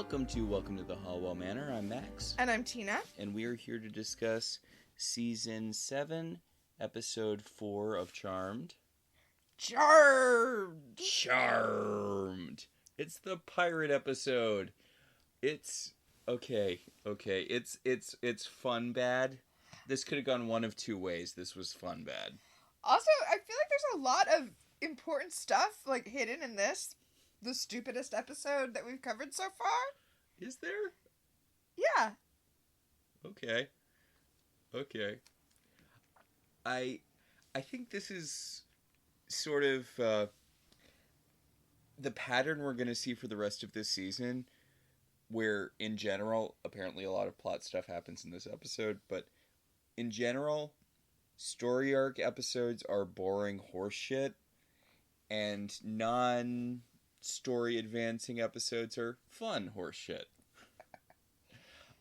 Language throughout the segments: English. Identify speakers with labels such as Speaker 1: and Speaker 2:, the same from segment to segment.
Speaker 1: Welcome to the Halliwell Manor. I'm Max.
Speaker 2: And I'm Tina.
Speaker 1: And we are here to discuss Season 7, Episode 4 of Charrrmed.
Speaker 2: Charrrmed!
Speaker 1: Charrrmed! It's the pirate episode. It's... Okay. It's fun bad. This could have gone one of two ways. This was fun bad.
Speaker 2: Also, I feel like there's a lot of important stuff, hidden in this. The stupidest episode that we've covered so far.
Speaker 1: Is there?
Speaker 2: Yeah.
Speaker 1: Okay. I think this is sort of the pattern we're going to see for the rest of this season, where in general, apparently a lot of plot stuff happens in this episode, but in general, story arc episodes are boring horseshit, and non-story advancing episodes are fun horseshit.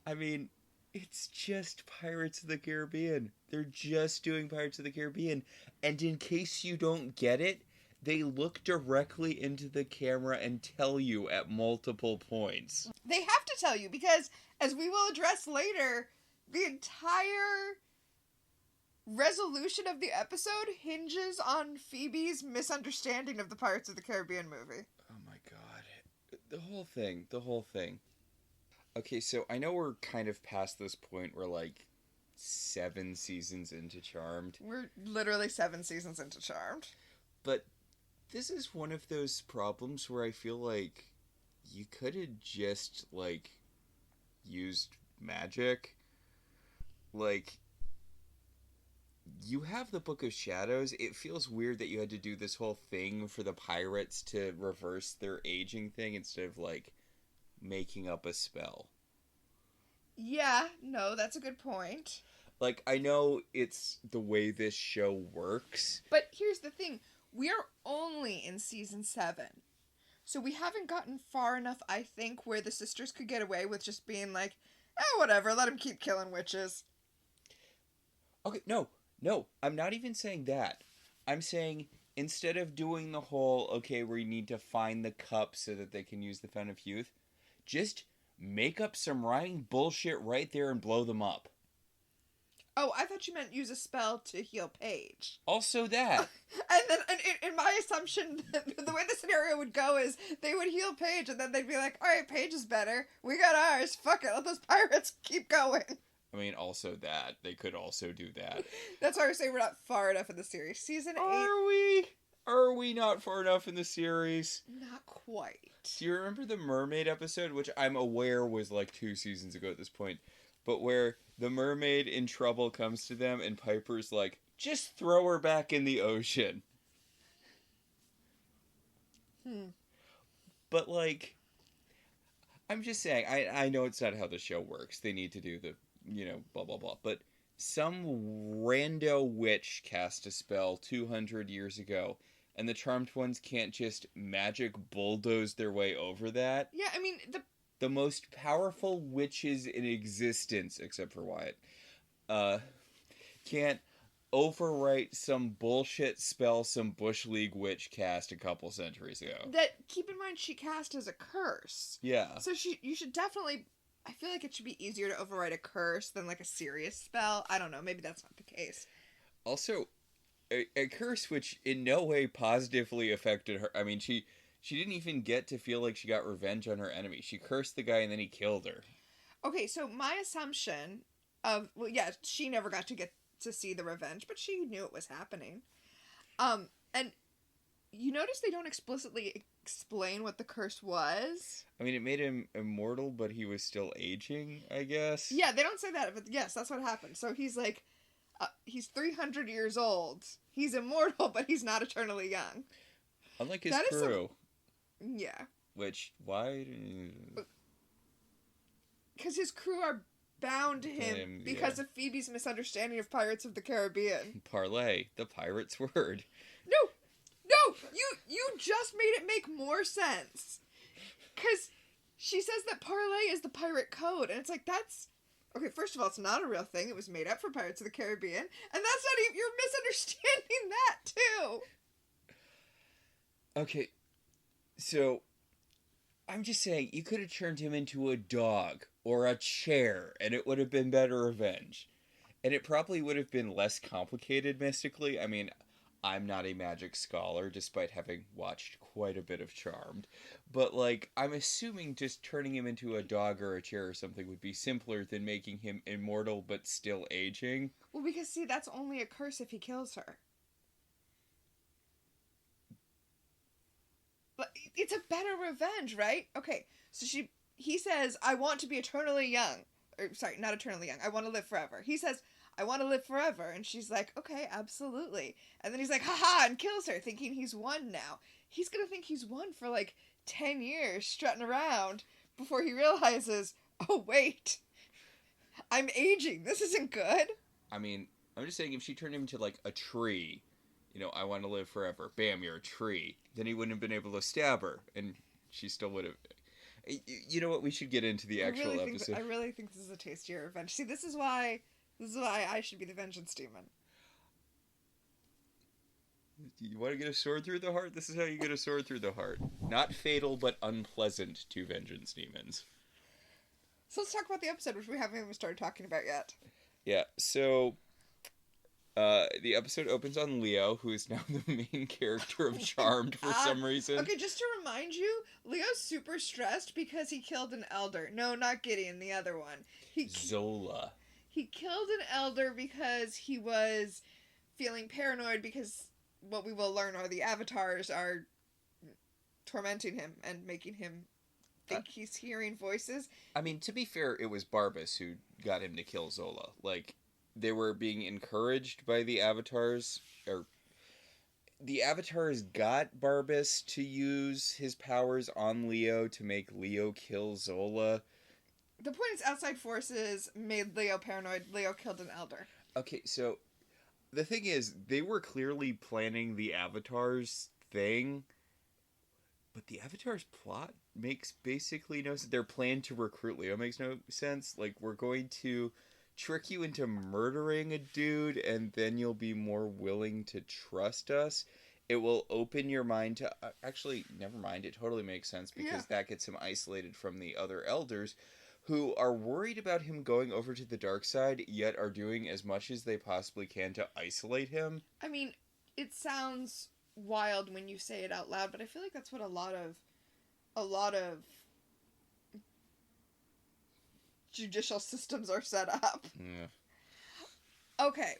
Speaker 1: I mean, it's just Pirates of the Caribbean. They're just doing Pirates of the Caribbean. And in case you don't get it, they look directly into the camera and tell you at multiple points.
Speaker 2: They have to tell you because, as we will address later, the entire resolution of the episode hinges on Phoebe's misunderstanding of the Pirates of the Caribbean movie.
Speaker 1: Oh my god. The whole thing. Okay, so I know we're kind of past this point. We're 7 seasons into Charrrmed.
Speaker 2: We're literally 7 seasons into Charrrmed.
Speaker 1: But this is one of those problems where I feel like you could have just, used magic. You have the Book of Shadows. It feels weird that you had to do this whole thing for the pirates to reverse their aging thing instead of, making up a spell.
Speaker 2: Yeah, no, that's a good point.
Speaker 1: I know it's the way this show works.
Speaker 2: But here's the thing. We are only in season 7. So we haven't gotten far enough, I think, where the sisters could get away with just being whatever, let them keep killing witches.
Speaker 1: Okay, no, I'm not even saying that. I'm saying instead of doing the whole, we need to find the cup so that they can use the Fountain of Youth, just make up some rhyming bullshit right there and blow them up.
Speaker 2: Oh, I thought you meant use a spell to heal Paige.
Speaker 1: Also that.
Speaker 2: And then, in my assumption, the way the scenario would go is they would heal Paige, and then they'd be like, alright, Paige is better. We got ours. Fuck it. Let those pirates keep going.
Speaker 1: I mean, also that. They could also do that.
Speaker 2: That's why I say we're not far enough in the series. Season 8.
Speaker 1: Are we? Are we not far enough in the series?
Speaker 2: Not quite.
Speaker 1: Do you remember the mermaid episode, which I'm aware was 2 seasons ago at this point, but where the mermaid in trouble comes to them and Piper's just throw her back in the ocean. But I'm just saying, I know it's not how the show works. They need to do the, blah blah blah, but some rando witch cast a spell 200 years ago, and the Charmed ones can't just magic bulldoze their way over that.
Speaker 2: Yeah, I mean,
Speaker 1: the most powerful witches in existence, except for Wyatt, can't overwrite some bullshit spell some Bush League witch cast a couple centuries ago.
Speaker 2: That, keep in mind, she cast as a curse.
Speaker 1: Yeah.
Speaker 2: So you should definitely... I feel like it should be easier to overwrite a curse than a serious spell. I don't know. Maybe that's not the case.
Speaker 1: Also, a curse which in no way positively affected her. I mean, she didn't even get to feel like she got revenge on her enemy. She cursed the guy and then he killed her. Okay,
Speaker 2: so my assumption of... Well, yeah, she never got to get to see the revenge, but she knew it was happening. And you notice they don't explicitly explain what the curse was?
Speaker 1: I mean, it made him immortal, but he was still aging, I guess.
Speaker 2: Yeah, they don't say that, but yes, that's what happened. So he's he's 300 years old. He's immortal, but he's not eternally young.
Speaker 1: Unlike his crew.
Speaker 2: Yeah.
Speaker 1: Which, why?
Speaker 2: Because his crew are bound to him because of Phoebe's misunderstanding of Pirates of the Caribbean.
Speaker 1: Parlay, the pirate's word.
Speaker 2: No, you just made it make more sense. Because she says that parlay is the pirate code, and it's that's... Okay, first of all, it's not a real thing. It was made up for Pirates of the Caribbean, and that's not even... You're misunderstanding that, too!
Speaker 1: Okay, so I'm just saying, you could have turned him into a dog or a chair, and it would have been better revenge. And it probably would have been less complicated mystically. I mean, I'm not a magic scholar, despite having watched quite a bit of Charmed. But, like, I'm assuming just turning him into a dog or a chair or something would be simpler than making him immortal but still aging.
Speaker 2: Well, because, see, that's only a curse if he kills her. But it's a better revenge, right? Okay, so he says, I want to be eternally young. Or, sorry, not eternally young. I want to live forever. He says, I want to live forever. And she's like, okay, absolutely. And then he's like, haha, and kills her, thinking he's won now. He's going to think he's won for like 10 years, strutting around, before he realizes, oh, wait, I'm aging. This isn't good.
Speaker 1: I mean, I'm just saying, if she turned him into, like, a tree, you know, I want to live forever. Bam, you're a tree. Then he wouldn't have been able to stab her, and she still would have. You know what? We should get into the actual episode.
Speaker 2: I really think this is a tastier revenge. See, this is why I should be the vengeance demon.
Speaker 1: You want to get a sword through the heart? This is how you get a sword through the heart. Not fatal, but unpleasant to vengeance demons.
Speaker 2: So let's talk about the episode, which we haven't even started talking about yet.
Speaker 1: Yeah, so the episode opens on Leo, who is now the main character of Charrrmed for some reason.
Speaker 2: Okay, just to remind you, Leo's super stressed because he killed an elder. No, not Gideon, the other one.
Speaker 1: Zola.
Speaker 2: He killed an elder because he was feeling paranoid because what we will learn are the avatars are tormenting him and making him think he's hearing voices. I
Speaker 1: mean, to be fair, it was Barbas who got him to kill Zola. Like, they were being encouraged by the avatars, or the avatars got Barbas to use his powers on Leo to make Leo kill Zola.
Speaker 2: The point is, outside forces made Leo paranoid. Leo killed an elder.
Speaker 1: Okay, so the thing is, they were clearly planning the avatars thing, but the avatars plot makes basically no sense. Their plan to recruit Leo makes no sense. Like, we're going to trick you into murdering a dude, and then you'll be more willing to trust us. It will open your mind to... actually, never mind. It totally makes sense, because that gets him isolated from the other elders, who are worried about him going over to the dark side, yet are doing as much as they possibly can to isolate him.
Speaker 2: I mean, it sounds wild when you say it out loud, but I feel like that's what a lot of judicial systems are set up.
Speaker 1: Yeah.
Speaker 2: Okay.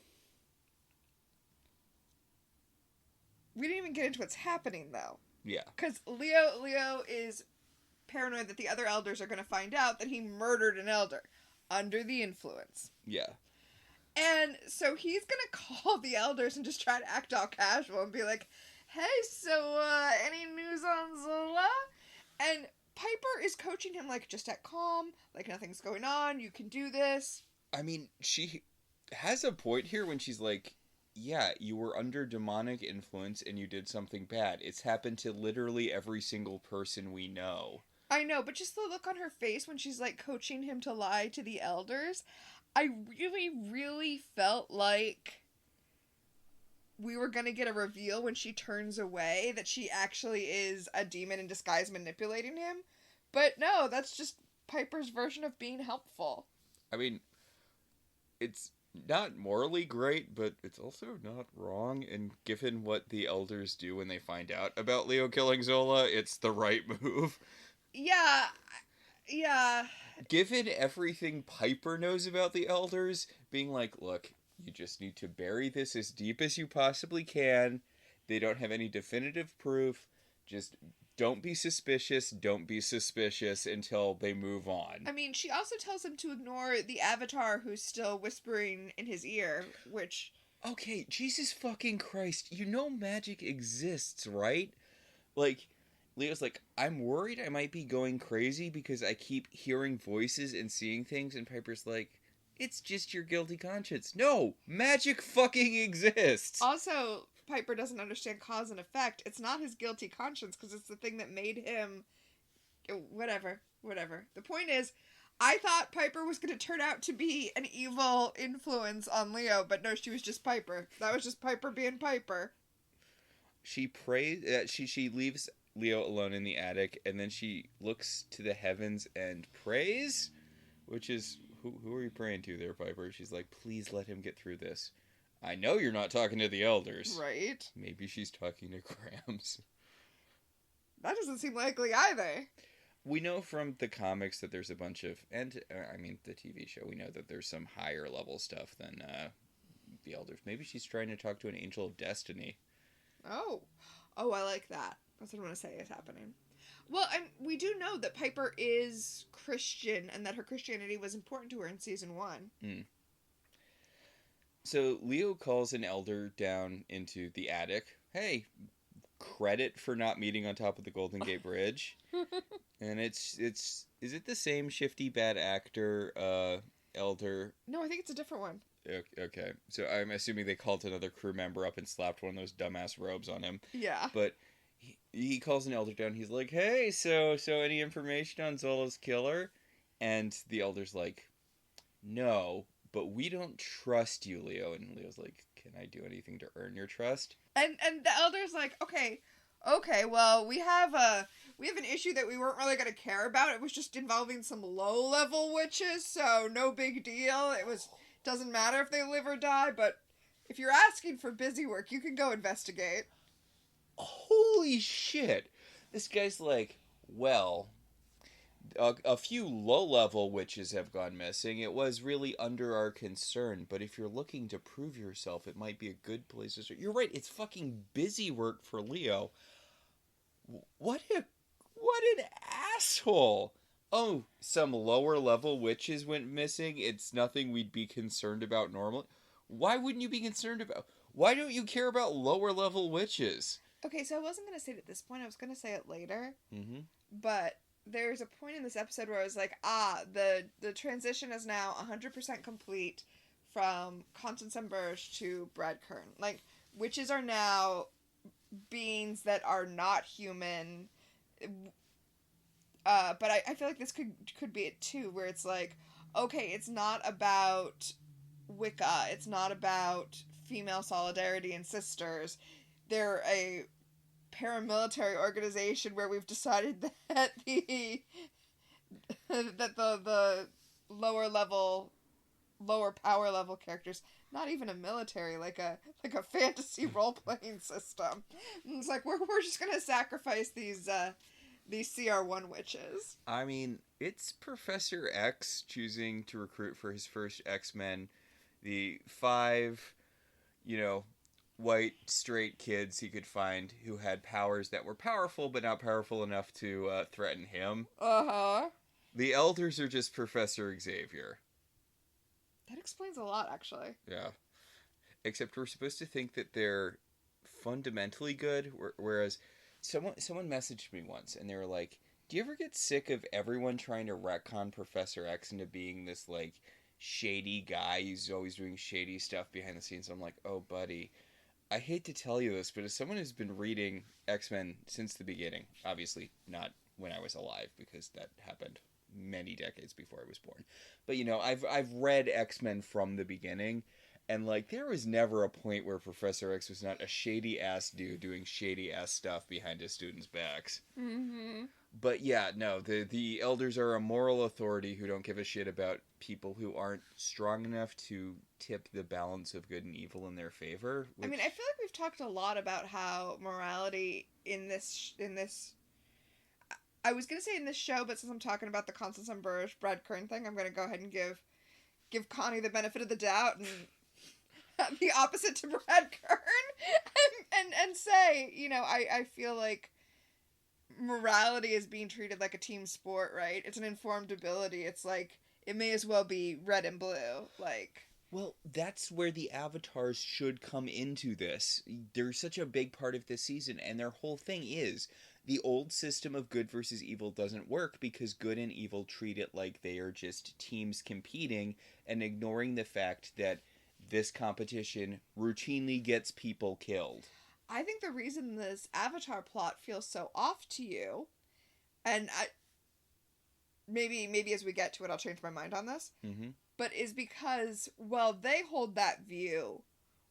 Speaker 2: We didn't even get into what's happening, though.
Speaker 1: Yeah.
Speaker 2: Because Leo is paranoid that the other elders are going to find out that he murdered an elder under the influence.
Speaker 1: Yeah.
Speaker 2: And so he's going to call the elders and just try to act all casual and be like, hey, so, any news on Zola? And Piper is coaching him, like, just act calm, like nothing's going on, you can do this.
Speaker 1: I mean, she has a point here when she's like, yeah, you were under demonic influence and you did something bad. It's happened to literally every single person we know.
Speaker 2: I know, but just the look on her face when she's, like, coaching him to lie to the elders, I really, really felt like we were gonna get a reveal when she turns away that she actually is a demon in disguise manipulating him. But no, that's just Piper's version of being helpful.
Speaker 1: I mean, it's not morally great, but it's also not wrong, and given what the elders do when they find out about Leo killing Zola, it's the right move.
Speaker 2: Yeah.
Speaker 1: Given everything Piper knows about the elders, being like, look, you just need to bury this as deep as you possibly can. They don't have any definitive proof. Just don't be suspicious until they move on.
Speaker 2: I mean, she also tells him to ignore the avatar who's still whispering in his ear, which...
Speaker 1: Okay, Jesus fucking Christ. You know magic exists, right? Like, Leo's like, I'm worried I might be going crazy because I keep hearing voices and seeing things, and Piper's like, it's just your guilty conscience. No, magic fucking exists.
Speaker 2: Also, Piper doesn't understand cause and effect. It's not his guilty conscience because it's the thing that made him... Whatever. The point is, I thought Piper was going to turn out to be an evil influence on Leo, but no, she was just Piper. That was just Piper being Piper.
Speaker 1: She prays... she leaves Leo alone in the attic, and then she looks to the heavens and prays, which is, who are you praying to there, Piper? She's like, please let him get through this. I know you're not talking to the elders.
Speaker 2: Right.
Speaker 1: Maybe she's talking to Grams.
Speaker 2: That doesn't seem likely either.
Speaker 1: We know from the comics that there's a bunch of, and I mean the TV show, we know that there's some higher level stuff than the elders. Maybe she's trying to talk to an angel of destiny.
Speaker 2: Oh, I like that. That's what I'm going to say is happening. Well, and we do know that Piper is Christian and that her Christianity was important to her in season 1.
Speaker 1: Mm. So Leo calls an elder down into the attic. Hey, credit for not meeting on top of the Golden Gate Bridge. And is it the same shifty bad actor elder?
Speaker 2: No, I think it's a different one.
Speaker 1: Okay, so I'm assuming they called another crew member up and slapped one of those dumbass robes on him.
Speaker 2: Yeah.
Speaker 1: But he calls an elder down. He's like, hey, so any information on Zola's killer? And the elder's like, no, but we don't trust you, Leo. And Leo's like, can I do anything to earn your trust?
Speaker 2: And the elder's like, okay, well, we have an issue that we weren't really going to care about. It was just involving some low-level witches, so no big deal. Doesn't matter if they live or die, but if you're asking for busy work, you can go investigate.
Speaker 1: Holy shit. This guy's like, well, a few low-level witches have gone missing. It was really under our concern, but if you're looking to prove yourself, it might be a good place to start. You're right, it's fucking busy work for Leo. What an asshole. Oh, some lower-level witches went missing. It's nothing we'd be concerned about normally. Why wouldn't you be concerned about? Why don't you care about lower-level witches?
Speaker 2: Okay, so I wasn't going to say it at this point. I was going to say it later.
Speaker 1: Mm-hmm.
Speaker 2: But there's a point in this episode where I was like, the transition is now 100% complete from Constance and Burge to Brad Kern. Like, witches are now beings that are not human. But I feel like this could be it too, where it's like, okay, it's not about Wicca, it's not about female solidarity and sisters. They're a paramilitary organization where we've decided that the lower power level characters, not even a military, like a fantasy role playing system. And it's like we're just gonna sacrifice these CR1 witches.
Speaker 1: I mean, it's Professor X choosing to recruit for his first X-Men the 5, white straight kids he could find who had powers that were powerful but not powerful enough to threaten him.
Speaker 2: Uh-huh.
Speaker 1: The elders are just Professor Xavier.
Speaker 2: That explains a lot, actually.
Speaker 1: Yeah. Except we're supposed to think that they're fundamentally good, whereas someone messaged me once and they were like, do you ever get sick of everyone trying to retcon Professor X into being this like shady guy who's always doing shady stuff behind the scenes? I'm like, oh buddy, I hate to tell you this, but as someone who's been reading X-Men since the beginning, obviously not when I was alive because that happened many decades before I was born, but I've read X-Men from the beginning, and like there was never a point where Professor X was not a shady ass dude doing shady ass stuff behind his students' backs.
Speaker 2: Mm-hmm.
Speaker 1: But yeah, no, the elders are a moral authority who don't give a shit about people who aren't strong enough to tip the balance of good and evil in their favor.
Speaker 2: I mean, I feel like we've talked a lot about how morality in this I was going to say in this show, but since I'm talking about the Constance and Burge Brad Kern thing, I'm going to go ahead and give Connie the benefit of the doubt and the opposite to Brad Kern and say, I feel like morality is being treated like a team sport, right? It's an informed ability. It's like, it may as well be red and blue. Like,
Speaker 1: well, that's where the avatars should come into this. They're such a big part of this season, and their whole thing is the old system of good versus evil doesn't work because good and evil treat it like they are just teams competing and ignoring the fact that this competition routinely gets people killed.
Speaker 2: I think the reason this Avatar plot feels so off to you, and maybe as we get to it, I'll change my mind on this, but is because, well, they hold that view.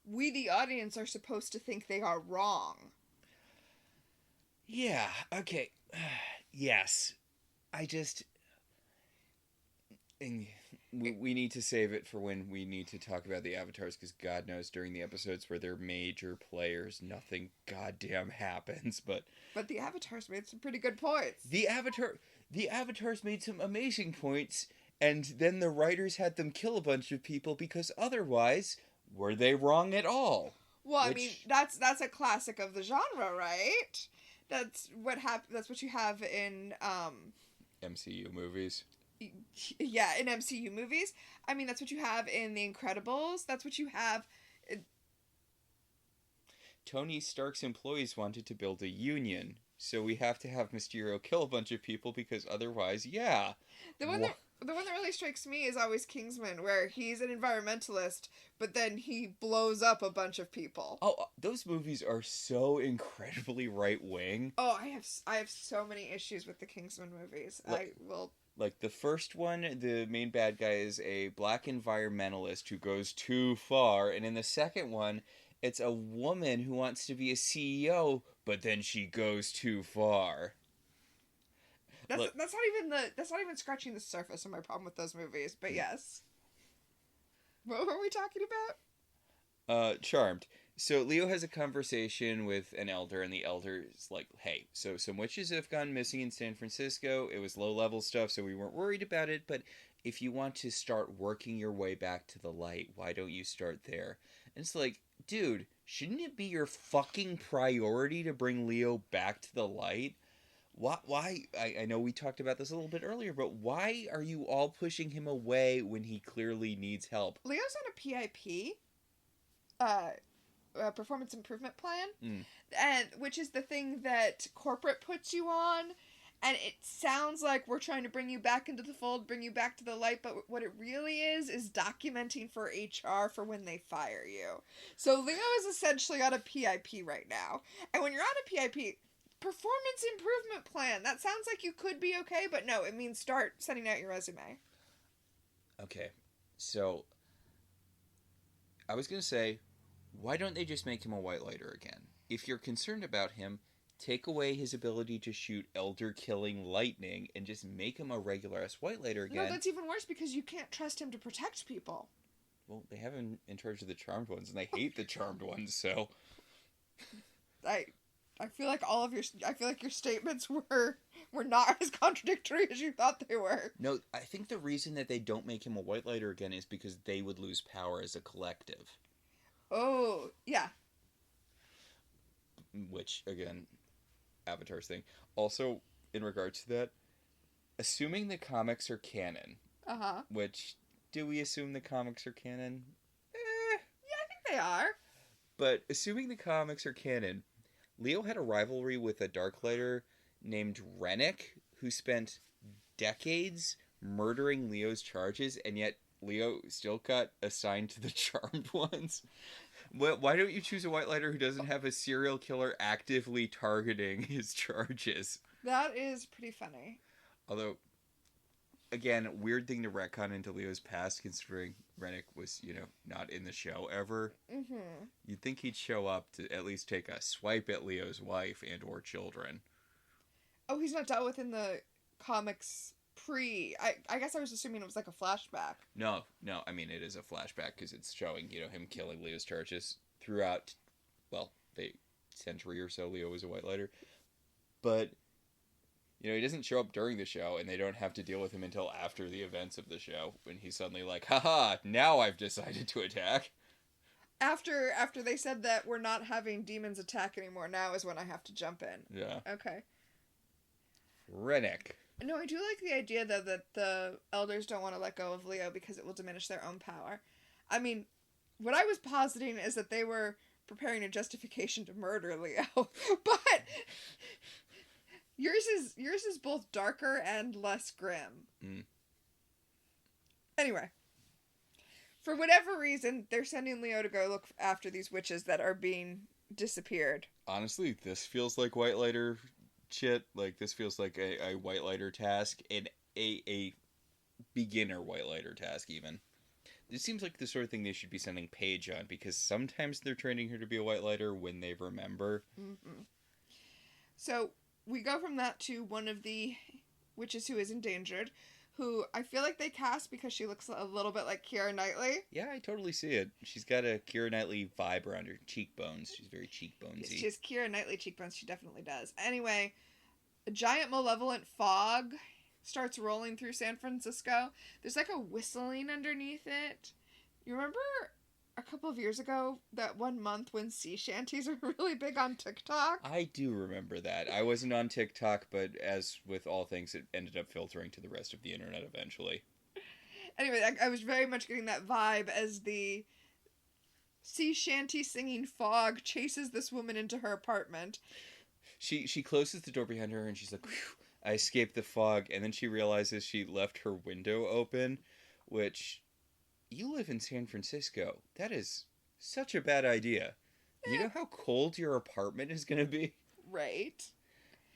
Speaker 2: We, the audience, are supposed to think they are wrong.
Speaker 1: Yeah, okay. Yes. I just... We need to save it for when we need to talk about the avatars, because God knows during the episodes where they're major players, nothing goddamn happens, but...
Speaker 2: But the avatars made some pretty good points.
Speaker 1: The avatars made some amazing points, and then the writers had them kill a bunch of people because otherwise, were they wrong at all?
Speaker 2: Well, I mean, that's a classic of the genre, right? That's what you have in
Speaker 1: MCU movies.
Speaker 2: Yeah, in MCU movies. I mean, that's what you have in The Incredibles. That's what you have.
Speaker 1: Tony Stark's employees wanted to build a union, so we have to have Mysterio kill a bunch of people because otherwise, yeah.
Speaker 2: The one that really strikes me is always Kingsman, where he's an environmentalist, but then he blows up a bunch of people.
Speaker 1: Oh, those movies are so incredibly right wing.
Speaker 2: Oh, I have so many issues with the Kingsman movies.
Speaker 1: Like, the first one, the main bad guy is a black environmentalist who goes too far. And in the second one, it's a woman who wants to be a CEO, but then she goes too far.
Speaker 2: That's not even scratching the surface of my problem with those movies, but yes. What were we talking about?
Speaker 1: Charrrmed. So Leo has a conversation with an elder, and the elder is like, hey, so some witches have gone missing in San Francisco. It was low-level stuff, so we weren't worried about it, but if you want to start working your way back to the light, why don't you start there? And it's like, dude, shouldn't it be your fucking priority to bring Leo back to the light? Why? I know we talked about this a little bit earlier, but why are you all pushing him away when he clearly needs help?
Speaker 2: Leo's on a PIP. Performance improvement plan, and which is the thing that corporate puts you on, and it sounds like we're trying to bring you back into the fold, bring you back to the light, but what it really is documenting for HR for when they fire you. So Leo is essentially on a PIP right now, and when you're on a PIP, performance improvement plan, that sounds like you could be okay, but no, it means start sending out your resume.
Speaker 1: Okay, so I was gonna say, why don't they just make him a white lighter again? If you're concerned about him, take away his ability to shoot elder-killing lightning and just make him a regular-ass white lighter again.
Speaker 2: No, that's even worse because you can't trust him to protect people.
Speaker 1: Well, they have him in charge of the Charrrmed ones, and I hate the Charrrmed ones, so...
Speaker 2: I feel like your statements were not as contradictory as you thought they were.
Speaker 1: No, I think the reason that they don't make him a white lighter again is because they would lose power as a collective.
Speaker 2: Oh, yeah.
Speaker 1: Which, again, Avatar's thing. Also, in regards to that, assuming the comics are canon.
Speaker 2: Uh-huh.
Speaker 1: Which, do we assume the comics are canon?
Speaker 2: Yeah, I think they are.
Speaker 1: But, assuming the comics are canon, Leo had a rivalry with a Darklighter named Rennick, who spent decades murdering Leo's charges, and yet Leo still got assigned to the Charrrmed ones. Why don't you choose a white lighter who doesn't have a serial killer actively targeting his charges?
Speaker 2: That is pretty funny.
Speaker 1: Although, again, weird thing to retcon into Leo's past, considering Rennick was, not in the show ever.
Speaker 2: Mm-hmm.
Speaker 1: You'd think he'd show up to at least take a swipe at Leo's wife and or children.
Speaker 2: Oh, he's not dealt with in the comics I guess I was assuming it was like a flashback.
Speaker 1: No, I mean, it is a flashback because it's showing, him killing Leo's charges throughout, well, the century or so Leo was a white lighter. But, he doesn't show up during the show, and they don't have to deal with him until after the events of the show, when he's suddenly like, haha, now I've decided to attack.
Speaker 2: After they said that we're not having demons attack anymore, now is when I have to jump in.
Speaker 1: Yeah.
Speaker 2: Okay.
Speaker 1: Rennick.
Speaker 2: No, I do like the idea, though, that the elders don't want to let go of Leo because it will diminish their own power. I mean, what I was positing is that they were preparing a justification to murder Leo, but yours is both darker and less grim.
Speaker 1: Mm.
Speaker 2: Anyway, for whatever reason, they're sending Leo to go look after these witches that are being disappeared.
Speaker 1: Honestly, this feels like white lighter shit. Like, this feels like a white lighter task, and a beginner white lighter task, even. This seems like the sort of thing they should be sending Paige on, because sometimes they're training her to be a white lighter when they remember.
Speaker 2: Mm-hmm. So, we go from that to one of the witches who is endangered, who I feel like they cast because she looks a little bit like Keira Knightley.
Speaker 1: Yeah, I totally see it. She's got a Keira Knightley vibe around her cheekbones. She's very cheekbonesy.
Speaker 2: She has Keira Knightley cheekbones. She definitely does. Anyway, a giant malevolent fog starts rolling through San Francisco. There's like a whistling underneath it. You remember a couple of years ago, that one month when sea shanties were really big on TikTok?
Speaker 1: I do remember that. I wasn't on TikTok, but as with all things, it ended up filtering to the rest of the internet eventually.
Speaker 2: Anyway, I was very much getting that vibe as the sea shanty singing fog chases this woman into her apartment.
Speaker 1: She closes the door behind her and she's like, "Phew, I escaped the fog," and then she realizes she left her window open, which... You live in San Francisco. That is such a bad idea. You know how cold your apartment is going to be?
Speaker 2: Right.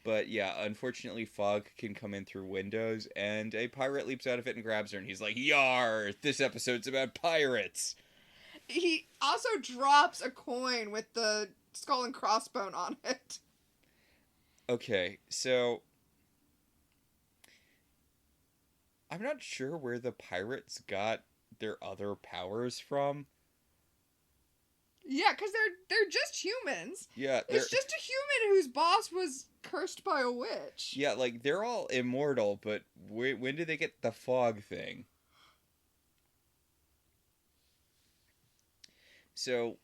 Speaker 1: But yeah, unfortunately, fog can come in through windows, and a pirate leaps out of it and grabs her, and he's like, "Yar! This episode's about pirates!"
Speaker 2: He also drops a coin with the skull and crossbone on it.
Speaker 1: Okay, so... I'm not sure where the pirates got their other powers from.
Speaker 2: Yeah, because they're just humans.
Speaker 1: Yeah,
Speaker 2: it's just a human whose boss was cursed by a witch.
Speaker 1: Yeah, like, they're all immortal, but when did they get the fog thing? So,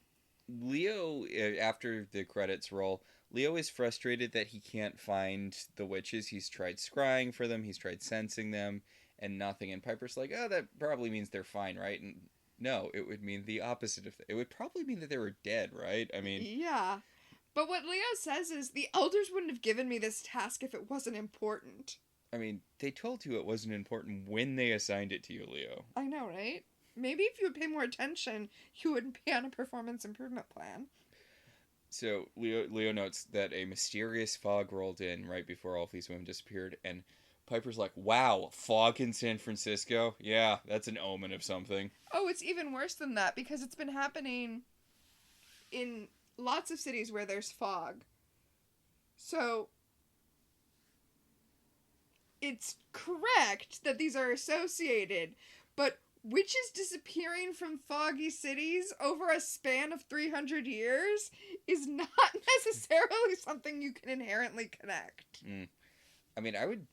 Speaker 1: Leo, after the credits roll, Leo is frustrated that he can't find the witches. He's tried scrying for them, he's tried sensing them, and nothing. And Piper's like, "Oh, that probably means they're fine, right?" And no, it would mean the opposite of that. It would probably mean that they were dead, right? I mean...
Speaker 2: Yeah. But what Leo says is, the elders wouldn't have given me this task if it wasn't important.
Speaker 1: I mean, they told you it wasn't important when they assigned it to you, Leo.
Speaker 2: I know, right? Maybe if you would pay more attention, you wouldn't be on a performance improvement plan.
Speaker 1: So, Leo notes that a mysterious fog rolled in right before all of these women disappeared, and Piper's like, "Wow, fog in San Francisco? Yeah, that's an omen of something."
Speaker 2: Oh, it's even worse than that, because it's been happening in lots of cities where there's fog. So, it's correct that these are associated, but witches disappearing from foggy cities over a span of 300 years is not necessarily something you can inherently connect.
Speaker 1: I mean, I would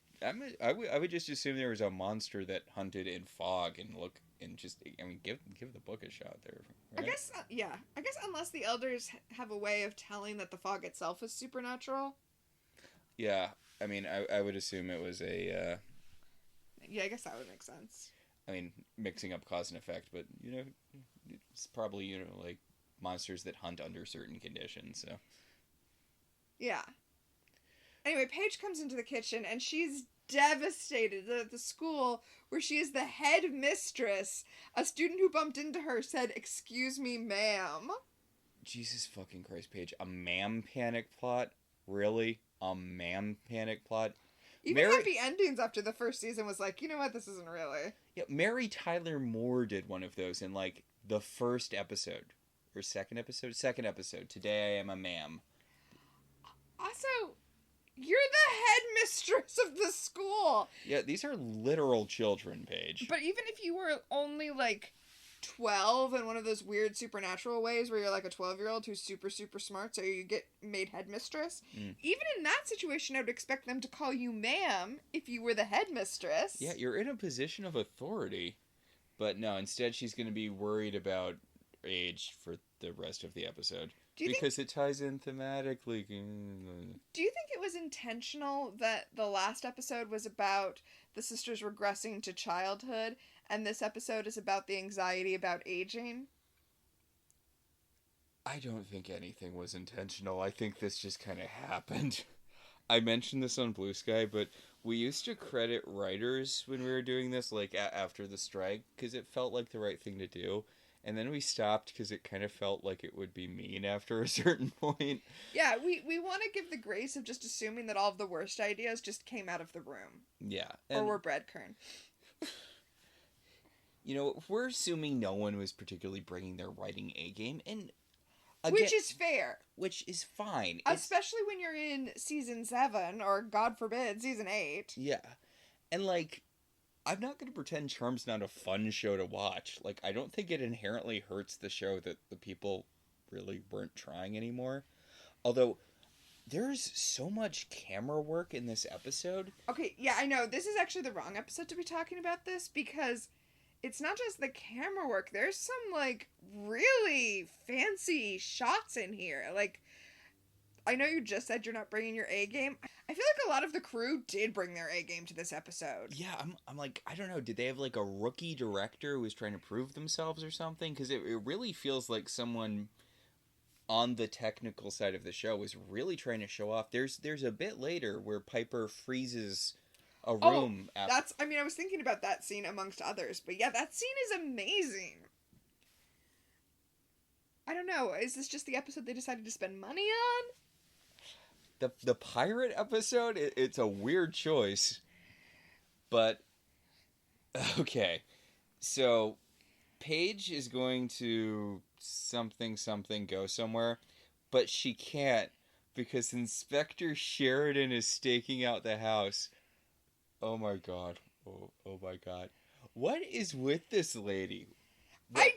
Speaker 1: just assume there was a monster that hunted in fog and give the book a shot there. Right?
Speaker 2: I guess, yeah. I guess unless the elders have a way of telling that the fog itself is supernatural.
Speaker 1: Yeah, I mean, I would assume it was a...
Speaker 2: Yeah, I guess that would make sense.
Speaker 1: I mean, mixing up cause and effect, but, it's probably, like, monsters that hunt under certain conditions, so...
Speaker 2: Yeah. Anyway, Paige comes into the kitchen, and she's devastated that at the school where she is the head mistress, a student who bumped into her said, "Excuse me, ma'am."
Speaker 1: Jesus fucking Christ, Paige. A ma'am panic plot? Really? A ma'am panic plot?
Speaker 2: Even Happy Endings after the first season was like, you know what, this isn't really.
Speaker 1: Yeah, Mary Tyler Moore did one of those in, like, the first episode. Or second episode? Second episode. "Today I am a ma'am."
Speaker 2: Also, you're the head mistress of the school.
Speaker 1: Yeah, these are literal children, Paige.
Speaker 2: But even if you were only, like, 12 in one of those weird supernatural ways where you're like a 12-year-old who's super, super smart, so you get made headmistress, even in that situation, I would expect them to call you ma'am if you were the headmistress.
Speaker 1: Yeah, you're in a position of authority. But no, instead she's going to be worried about age for the rest of the episode. Because it ties in thematically.
Speaker 2: Do you think it was intentional that the last episode was about the sisters regressing to childhood, and this episode is about the anxiety about aging?
Speaker 1: I don't think anything was intentional. I think this just kind of happened. I mentioned this on Blue Sky, but we used to credit writers when we were doing this, like, after the strike, because it felt like the right thing to do. And then we stopped because it kind of felt like it would be mean after a certain point. Yeah,
Speaker 2: we want to give the grace of just assuming that all of the worst ideas just came out of the room.
Speaker 1: Yeah.
Speaker 2: Or were breadkern.
Speaker 1: If we're assuming no one was particularly bringing their writing A game, and
Speaker 2: Which is fair.
Speaker 1: Which is fine.
Speaker 2: Especially when you're in season 7, or God forbid, season 8.
Speaker 1: Yeah. And, like, I'm not going to pretend Charrrmed's not a fun show to watch. Like, I don't think it inherently hurts the show that the people really weren't trying anymore. Although, there's so much camera work in this episode.
Speaker 2: Okay, yeah, I know. This is actually the wrong episode to be talking about this, because it's not just the camera work. There's some, like, really fancy shots in here. Like, I know you just said you're not bringing your A game. I feel like a lot of the crew did bring their A game to this episode.
Speaker 1: Yeah, I'm like, I don't know, did they have, like, a rookie director who was trying to prove themselves or something? Because it really feels like someone on the technical side of the show was really trying to show off. There's a bit later where Piper freezes a room.
Speaker 2: I was thinking about that scene amongst others, but yeah, that scene is amazing. I don't know, is this just the episode they decided to spend money on?
Speaker 1: The pirate episode, it's a weird choice, but okay. So Paige is going to something go somewhere, but she can't because Inspector Sheridan is staking out the house. Oh my god. Oh my god. What is with this lady?
Speaker 2: I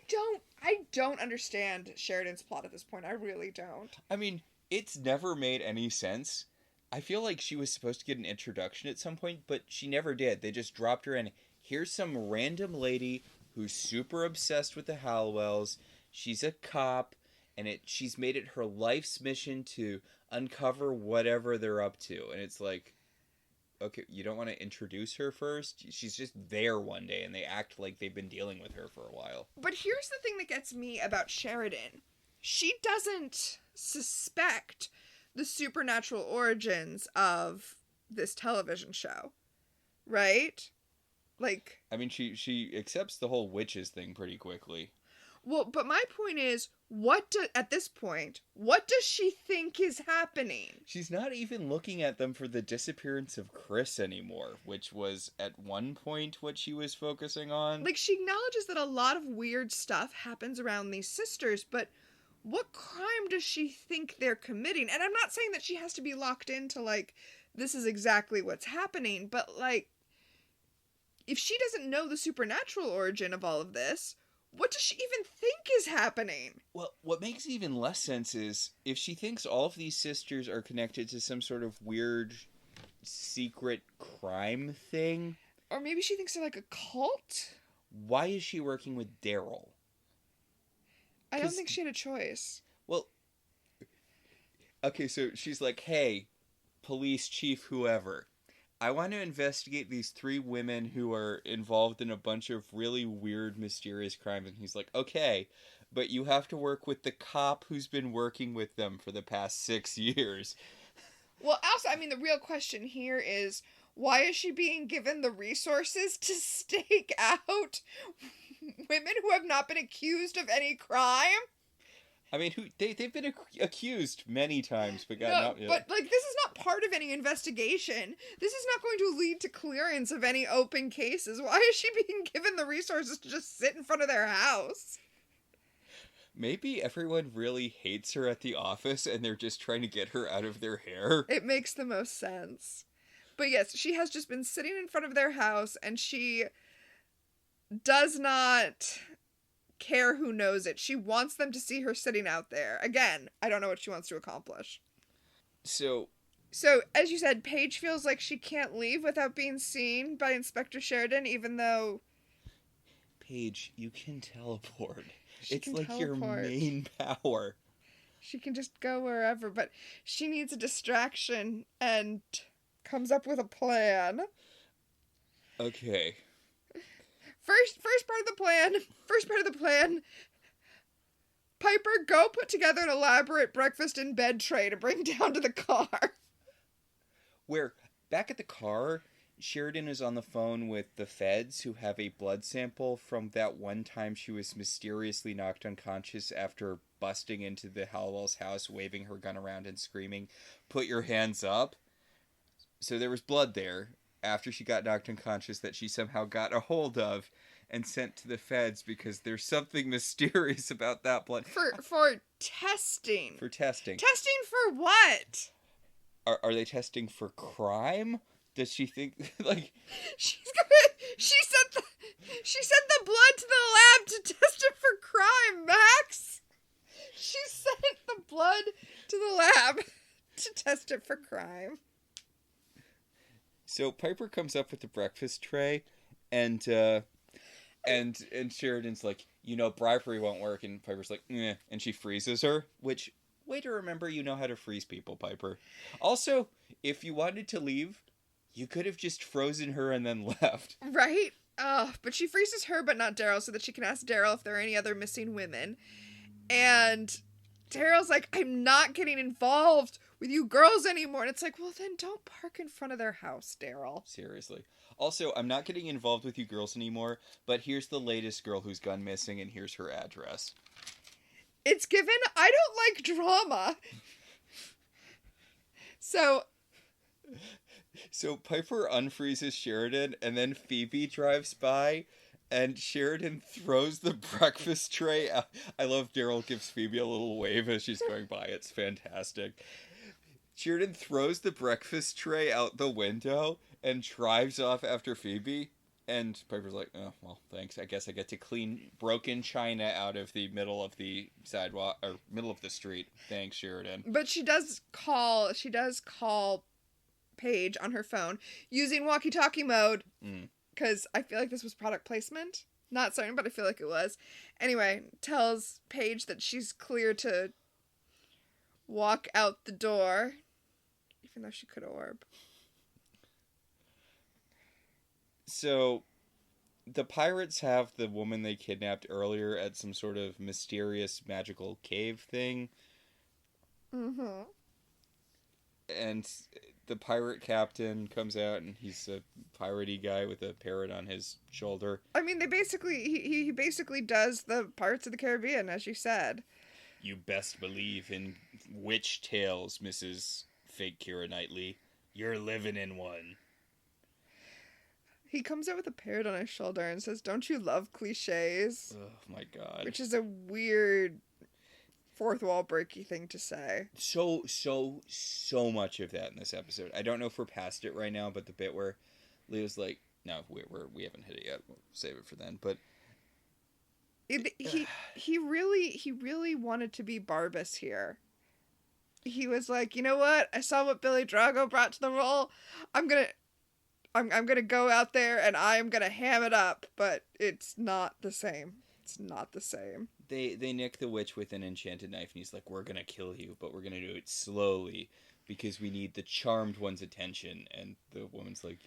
Speaker 2: don't understand Sheridan's plot at this point. I really don't.
Speaker 1: I mean, it's never made any sense. I feel like she was supposed to get an introduction at some point, but she never did. They just dropped her in. Here's some random lady who's super obsessed with the Halliwells. She's a cop, and she's made it her life's mission to uncover whatever they're up to. And it's like, okay, you don't want to introduce her first? She's just there one day, and they act like they've been dealing with her for a while.
Speaker 2: But here's the thing that gets me about Sheridan. She doesn't suspect the supernatural origins of this television show, right? Like,
Speaker 1: I mean, she accepts the whole witches thing pretty quickly.
Speaker 2: Well, but my point is, at this point, what does she think is happening?
Speaker 1: She's not even looking at them for the disappearance of Chris anymore, which was at one point what she was focusing on.
Speaker 2: Like, she acknowledges that a lot of weird stuff happens around these sisters, but what crime does she think they're committing? And I'm not saying that she has to be locked into, like, this is exactly what's happening, but, like, if she doesn't know the supernatural origin of all of this, what does she even think is happening?
Speaker 1: Well, what makes even less sense is if she thinks all of these sisters are connected to some sort of weird secret crime thing.
Speaker 2: Or maybe she thinks they're like a cult?
Speaker 1: Why is she working with Daryl?
Speaker 2: I don't think she had a choice.
Speaker 1: Well, okay, so she's like, hey, police chief whoever, I want to investigate these 3 women who are involved in a bunch of really weird, mysterious crimes. And he's like, okay, but you have to work with the cop who's been working with them for the past 6 years.
Speaker 2: Well, also, I mean, the real question here is, why is she being given the resources to stake out women who have not been accused of any crime?
Speaker 1: I mean, they've been accused many times, but not.
Speaker 2: But like, this is not part of any investigation. This is not going to lead to clearance of any open cases. Why is she being given the resources to just sit in front of their house?
Speaker 1: Maybe everyone really hates her at the office, and they're just trying to get her out of their hair.
Speaker 2: It makes the most sense. But yes, she has just been sitting in front of their house, and she does not care who knows it. She wants them to see her sitting out there. Again, I don't know what she wants to accomplish.
Speaker 1: So,
Speaker 2: as you said, Paige feels like she can't leave without being seen by Inspector Sheridan, even though...
Speaker 1: Paige, you can teleport. It's like your main power.
Speaker 2: She can just go wherever, but she needs a distraction and comes up with a plan.
Speaker 1: Okay.
Speaker 2: First part of the plan, Piper, go put together an elaborate breakfast in bed tray to bring down to the car.
Speaker 1: Where, back at the car, Sheridan is on the phone with the feds who have a blood sample from that one time she was mysteriously knocked unconscious after busting into the Halliwell's house, waving her gun around and screaming, "Put your hands up." So there was blood there after she got knocked unconscious that she somehow got a hold of. and sent to the feds because there's something mysterious about that blood.
Speaker 2: For testing.
Speaker 1: For testing.
Speaker 2: Testing for what?
Speaker 1: Are they testing for crime? Does she think like
Speaker 2: She sent the blood to the lab to test it for crime, Max. She sent the blood to the lab to test it for crime.
Speaker 1: So Piper comes up with the breakfast tray, and Sheridan's like, bribery won't work, and Piper's like, eh, and she freezes her, which, way to remember you know how to freeze people, Piper. Also, if you wanted to leave, you could have just frozen her and then left.
Speaker 2: Right? But she freezes her, but not Daryl, so that she can ask Daryl if there are any other missing women. And Daryl's like, I'm not getting involved with you girls anymore. And it's like, well, then don't park in front of their house, Daryl.
Speaker 1: Seriously. Also, I'm not getting involved with you girls anymore, but here's the latest girl who's gone missing, and here's her address.
Speaker 2: It's given, I don't like drama. So
Speaker 1: Piper unfreezes Sheridan, and then Phoebe drives by, and Sheridan throws the breakfast tray out. I love Daryl gives Phoebe a little wave as she's going by. It's fantastic. Sheridan throws the breakfast tray out the window and drives off after Phoebe. And Piper's like, oh, well, thanks. I guess I get to clean broken china out of the middle of the sidewalk, or middle of the street. Thanks, Sheridan.
Speaker 2: But she does call Paige on her phone using walkie-talkie mode. Because I feel like this was product placement. Not certain, but I feel like it was. Anyway, tells Paige that she's clear to walk out the door. Even though she could orb.
Speaker 1: So, the pirates have the woman they kidnapped earlier at some sort of mysterious magical cave thing.
Speaker 2: Mm-hmm.
Speaker 1: And the pirate captain comes out, and he's a piratey guy with a parrot on his shoulder.
Speaker 2: I mean, he basically does the Pirates of the Caribbean, as you said.
Speaker 1: You best believe in witch tales, Mrs. Fake Keira Knightley. You're living in one.
Speaker 2: He comes out with a parrot on his shoulder and says, don't you love cliches?
Speaker 1: Oh, my God.
Speaker 2: Which is a weird fourth wall breaky thing to say.
Speaker 1: So much of that in this episode. I don't know if we're past it right now, but the bit where Leo's like, no, we haven't hit it yet. We'll save it for then. But
Speaker 2: he really wanted to be Barbus here. He was like, you know what? I saw what Billy Drago brought to the role. I'm gonna go out there and I'm gonna ham it up, but it's not the same. It's not the same.
Speaker 1: They nick the witch with an enchanted knife, and he's like, we're gonna kill you, but we're gonna do it slowly because we need the charmed one's attention. And the woman's like,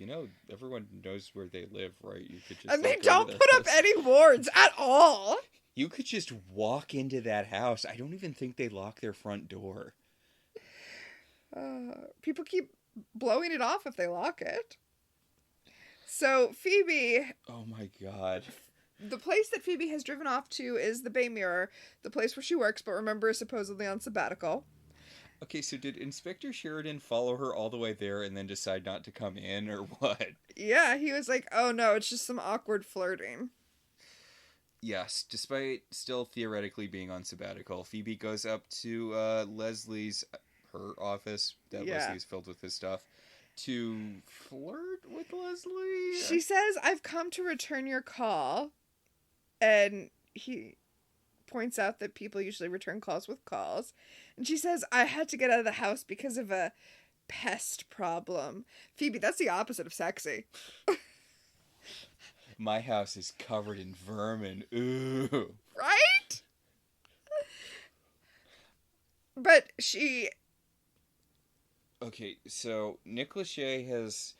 Speaker 1: everyone knows where they live, right? You could just
Speaker 2: and they don't put up any wards at all.
Speaker 1: You could just walk into that house. I don't even think they lock their front door.
Speaker 2: People keep blowing it off if they lock it. So Phoebe...
Speaker 1: Oh my God.
Speaker 2: The place that Phoebe has driven off to is the Bay Mirror, the place where she works, but remember is supposedly on sabbatical.
Speaker 1: Okay, so did Inspector Sheridan follow her all the way there and then decide not to come in, or what?
Speaker 2: Yeah, he was like, oh no, it's just some awkward flirting.
Speaker 1: Yes, despite still theoretically being on sabbatical, Phoebe goes up to her office that Leslie's filled with his stuff, to flirt with Leslie.
Speaker 2: She says, I've come to return your call. And he points out that people usually return calls with calls. And she says, I had to get out of the house because of a pest problem. Phoebe, that's the opposite of sexy.
Speaker 1: My house is covered in vermin. Ooh.
Speaker 2: Right? But she...
Speaker 1: Okay, so Nick Lachey has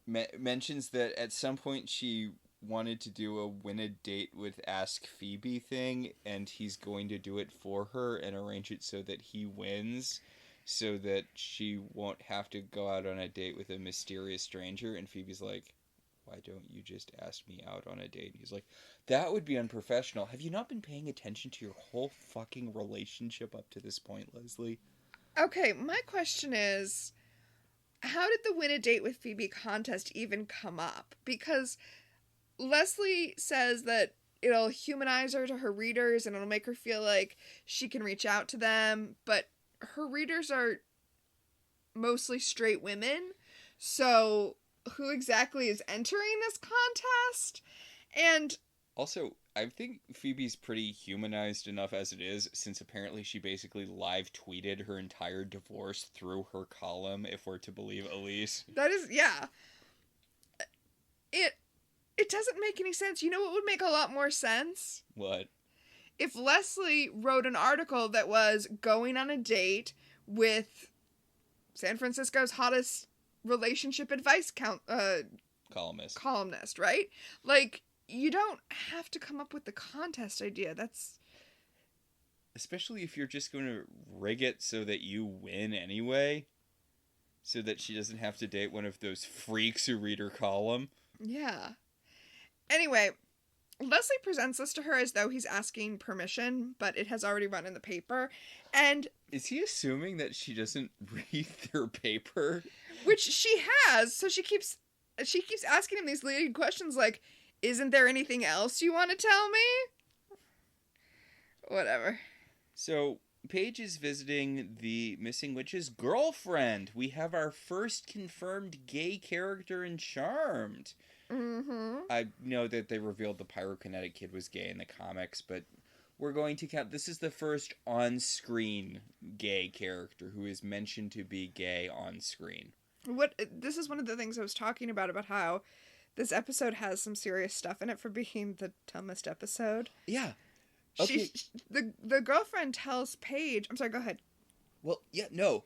Speaker 1: mentions that at some point she wanted to do a win a date with Ask Phoebe thing, and he's going to do it for her and arrange it so that he wins, so that she won't have to go out on a date with a mysterious stranger. And Phoebe's like, why don't you just ask me out on a date? And he's like, that would be unprofessional. Have you not been paying attention to your whole fucking relationship up to this point, Leslie?
Speaker 2: Okay, my question is, how did the win a date with Phoebe contest even come up? Because Leslie says that it'll humanize her to her readers and it'll make her feel like she can reach out to them, but her readers are mostly straight women, so who exactly is entering this contest? And
Speaker 1: also, I think Phoebe's pretty humanized enough as it is, since apparently she basically live tweeted her entire divorce through her column, if we're to believe Elise.
Speaker 2: that is, yeah. It doesn't make any sense. You know what would make a lot more sense?
Speaker 1: What?
Speaker 2: If Leslie wrote an article that was going on a date with San Francisco's hottest relationship advice columnist, right? Like, you don't have to come up with the contest idea. That's...
Speaker 1: Especially if you're just going to rig it so that you win anyway. So that she doesn't have to date one of those freaks who read her column.
Speaker 2: Yeah. Anyway, Leslie presents this to her as though he's asking permission, but it has already run in the paper. And...
Speaker 1: Is he assuming that she doesn't read their paper?
Speaker 2: Which she has, so she keeps asking him these leading questions like, isn't there anything else you want to tell me? Whatever.
Speaker 1: So, Paige is visiting the missing witch's girlfriend. We have our first confirmed gay character in Charrrmed.
Speaker 2: Mm-hmm.
Speaker 1: I know that they revealed the pyrokinetic kid was gay in the comics, but we're going to count... This is the first on-screen gay character who is mentioned to be gay on screen.
Speaker 2: This is one of the things I was talking about how this episode has some serious stuff in it for being the dumbest episode.
Speaker 1: Yeah. Okay.
Speaker 2: The girlfriend tells Paige... I'm sorry, go ahead.
Speaker 1: Well, yeah, no.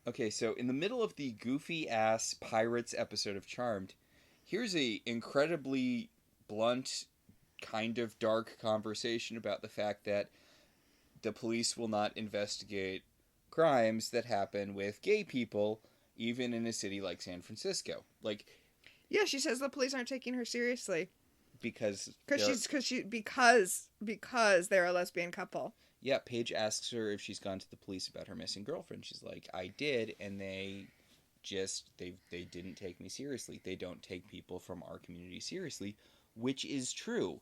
Speaker 1: Okay, so in the middle of the goofy-ass Pirates episode of Charrrmed, here's a incredibly blunt, kind of dark conversation about the fact that the police will not investigate crimes that happen with gay people, even in a city like San Francisco. Like...
Speaker 2: Yeah, she says the police aren't taking her seriously.
Speaker 1: Because
Speaker 2: they're a lesbian couple.
Speaker 1: Yeah, Paige asks her if she's gone to the police about her missing girlfriend. She's like, I did, and they didn't take me seriously. They don't take people from our community seriously, which is true.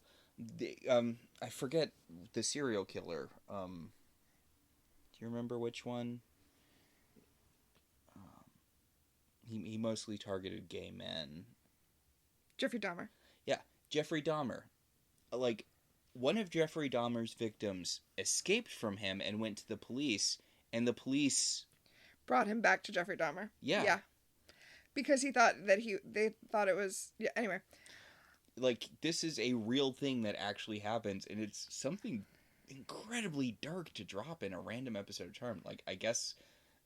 Speaker 1: I forget the serial killer. Do you remember which one? He mostly targeted gay men.
Speaker 2: Jeffrey Dahmer.
Speaker 1: Yeah, Jeffrey Dahmer. Like, one of Jeffrey Dahmer's victims escaped from him and went to the police, and the police...
Speaker 2: brought him back to Jeffrey Dahmer.
Speaker 1: Yeah.
Speaker 2: Yeah. Because they thought it was... Yeah, anyway.
Speaker 1: Like, this is a real thing that actually happens, and it's something incredibly dark to drop in a random episode of Charrrmed. Like, I guess...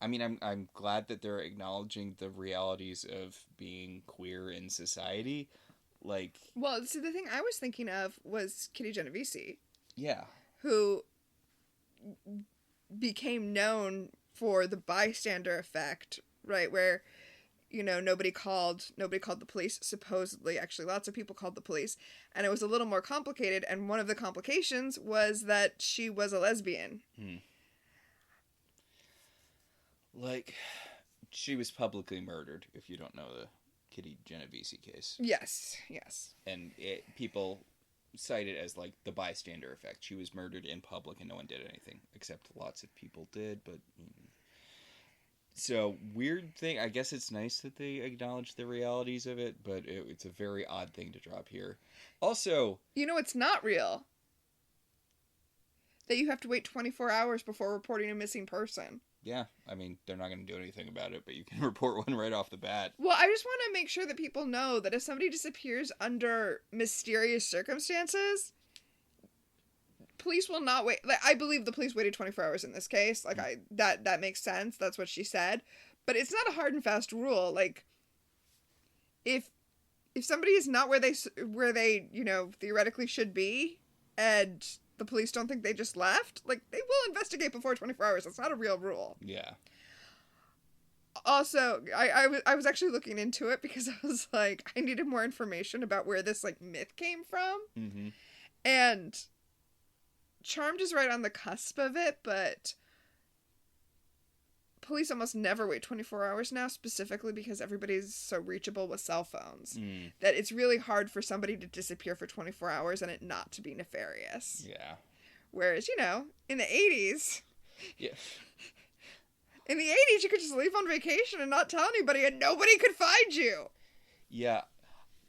Speaker 1: I mean, I'm glad that they're acknowledging the realities of being queer in society. Like...
Speaker 2: Well, see, the thing I was thinking of was Kitty Genovese.
Speaker 1: Yeah.
Speaker 2: Who became known for the bystander effect, right? Where, you know, nobody called the police, supposedly. Actually, lots of people called the police. And it was a little more complicated, and one of the complications was that she was a lesbian.
Speaker 1: Like, she was publicly murdered, if you don't know the Kitty Genovese case.
Speaker 2: Yes.
Speaker 1: And people cite it as, like, the bystander effect. She was murdered in public and no one did anything, except lots of people did, but... So, weird thing. I guess it's nice that they acknowledge the realities of it, but it's a very odd thing to drop here. Also...
Speaker 2: You know, it's not real. That you have to wait 24 hours before reporting a missing person.
Speaker 1: Yeah, I mean, they're not going to do anything about it, but you can report one right off the bat.
Speaker 2: Well, I just want to make sure that people know that if somebody disappears under mysterious circumstances, police will not wait. Like, I believe the police waited 24 hours in this case. Like, that makes sense. That's what she said. But it's not a hard and fast rule. Like, if somebody is not where they, you know, theoretically should be, and the police don't think they just left, like, they will investigate before 24 hours. That's not a real rule.
Speaker 1: Yeah.
Speaker 2: Also, I was actually looking into it because I was like, I needed more information about where this, like, myth came from.
Speaker 1: Mm-hmm.
Speaker 2: And Charrrmed is right on the cusp of it, but police almost never wait 24 hours now, specifically because everybody's so reachable with cell phones. That it's really hard for somebody to disappear for 24 hours and it not to be nefarious.
Speaker 1: Yeah.
Speaker 2: Whereas, you know, in the 80s...
Speaker 1: Yeah.
Speaker 2: In the 80s, you could just leave on vacation and not tell anybody and nobody could find you.
Speaker 1: Yeah.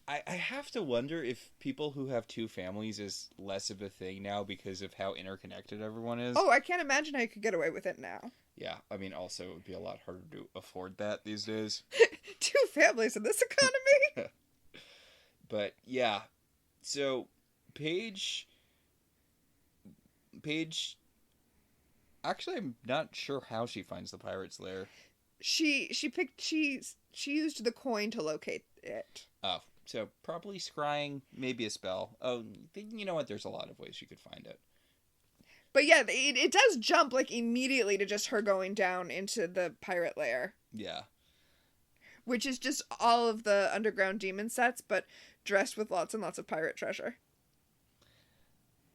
Speaker 1: I have to wonder if people who have two families is less of a thing now because of how interconnected everyone is.
Speaker 2: Oh, I can't imagine how you could get away with it now.
Speaker 1: Yeah, I mean, also, it would be a lot harder to afford that these days.
Speaker 2: 2 families in this economy?
Speaker 1: But, yeah. So, Paige... Actually, I'm not sure how she finds the pirate's lair.
Speaker 2: She used the coin to locate it.
Speaker 1: Oh, so probably scrying, maybe a spell. Oh, you know what? There's a lot of ways you could find it.
Speaker 2: But yeah, it does jump like immediately to just her going down into the pirate lair.
Speaker 1: Yeah.
Speaker 2: Which is just all of the underground demon sets, but dressed with lots and lots of pirate treasure.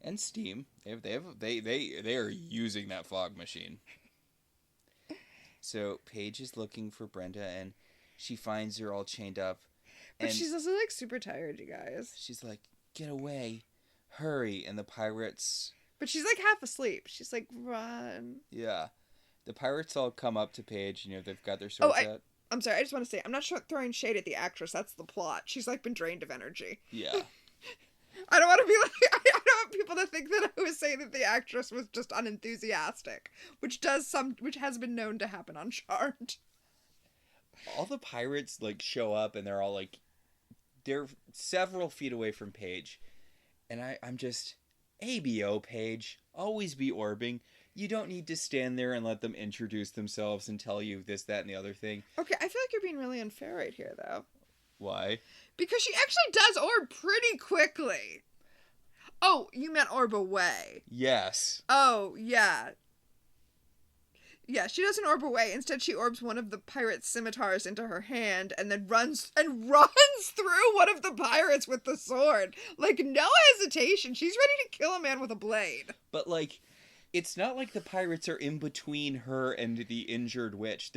Speaker 1: And steam. They are using that fog machine. So Paige is looking for Brenda, and she finds her all chained up.
Speaker 2: But she's also like super tired, you guys.
Speaker 1: She's like, "Get away, hurry!" And the pirates.
Speaker 2: But she's like half asleep. She's like, "Run!"
Speaker 1: Yeah, the pirates all come up to Paige. You know, they've got their swords out.
Speaker 2: I'm sorry. I just want to say, I'm not throwing shade at the actress. That's the plot. She's like been drained of energy.
Speaker 1: Yeah.
Speaker 2: I don't want to be like, I don't want people to think that I was saying that the actress was just unenthusiastic, which has been known to happen on Charrrmed.
Speaker 1: All the pirates like show up and they're all like, they're several feet away from Paige, and I'm just, ABO Paige, always be orbing. You don't need to stand there and let them introduce themselves and tell you this, that, and the other thing.
Speaker 2: Okay, I feel like you're being really unfair right here, though.
Speaker 1: Why?
Speaker 2: Because she actually does orb pretty quickly. Oh, you meant orb away.
Speaker 1: Yes.
Speaker 2: Oh, yeah. Yeah, she doesn't orb away. Instead, she orbs one of the pirate's scimitars into her hand and then runs through one of the pirates with the sword. Like, no hesitation. She's ready to kill a man with a blade.
Speaker 1: But, like, it's not like the pirates are in between her and the injured witch.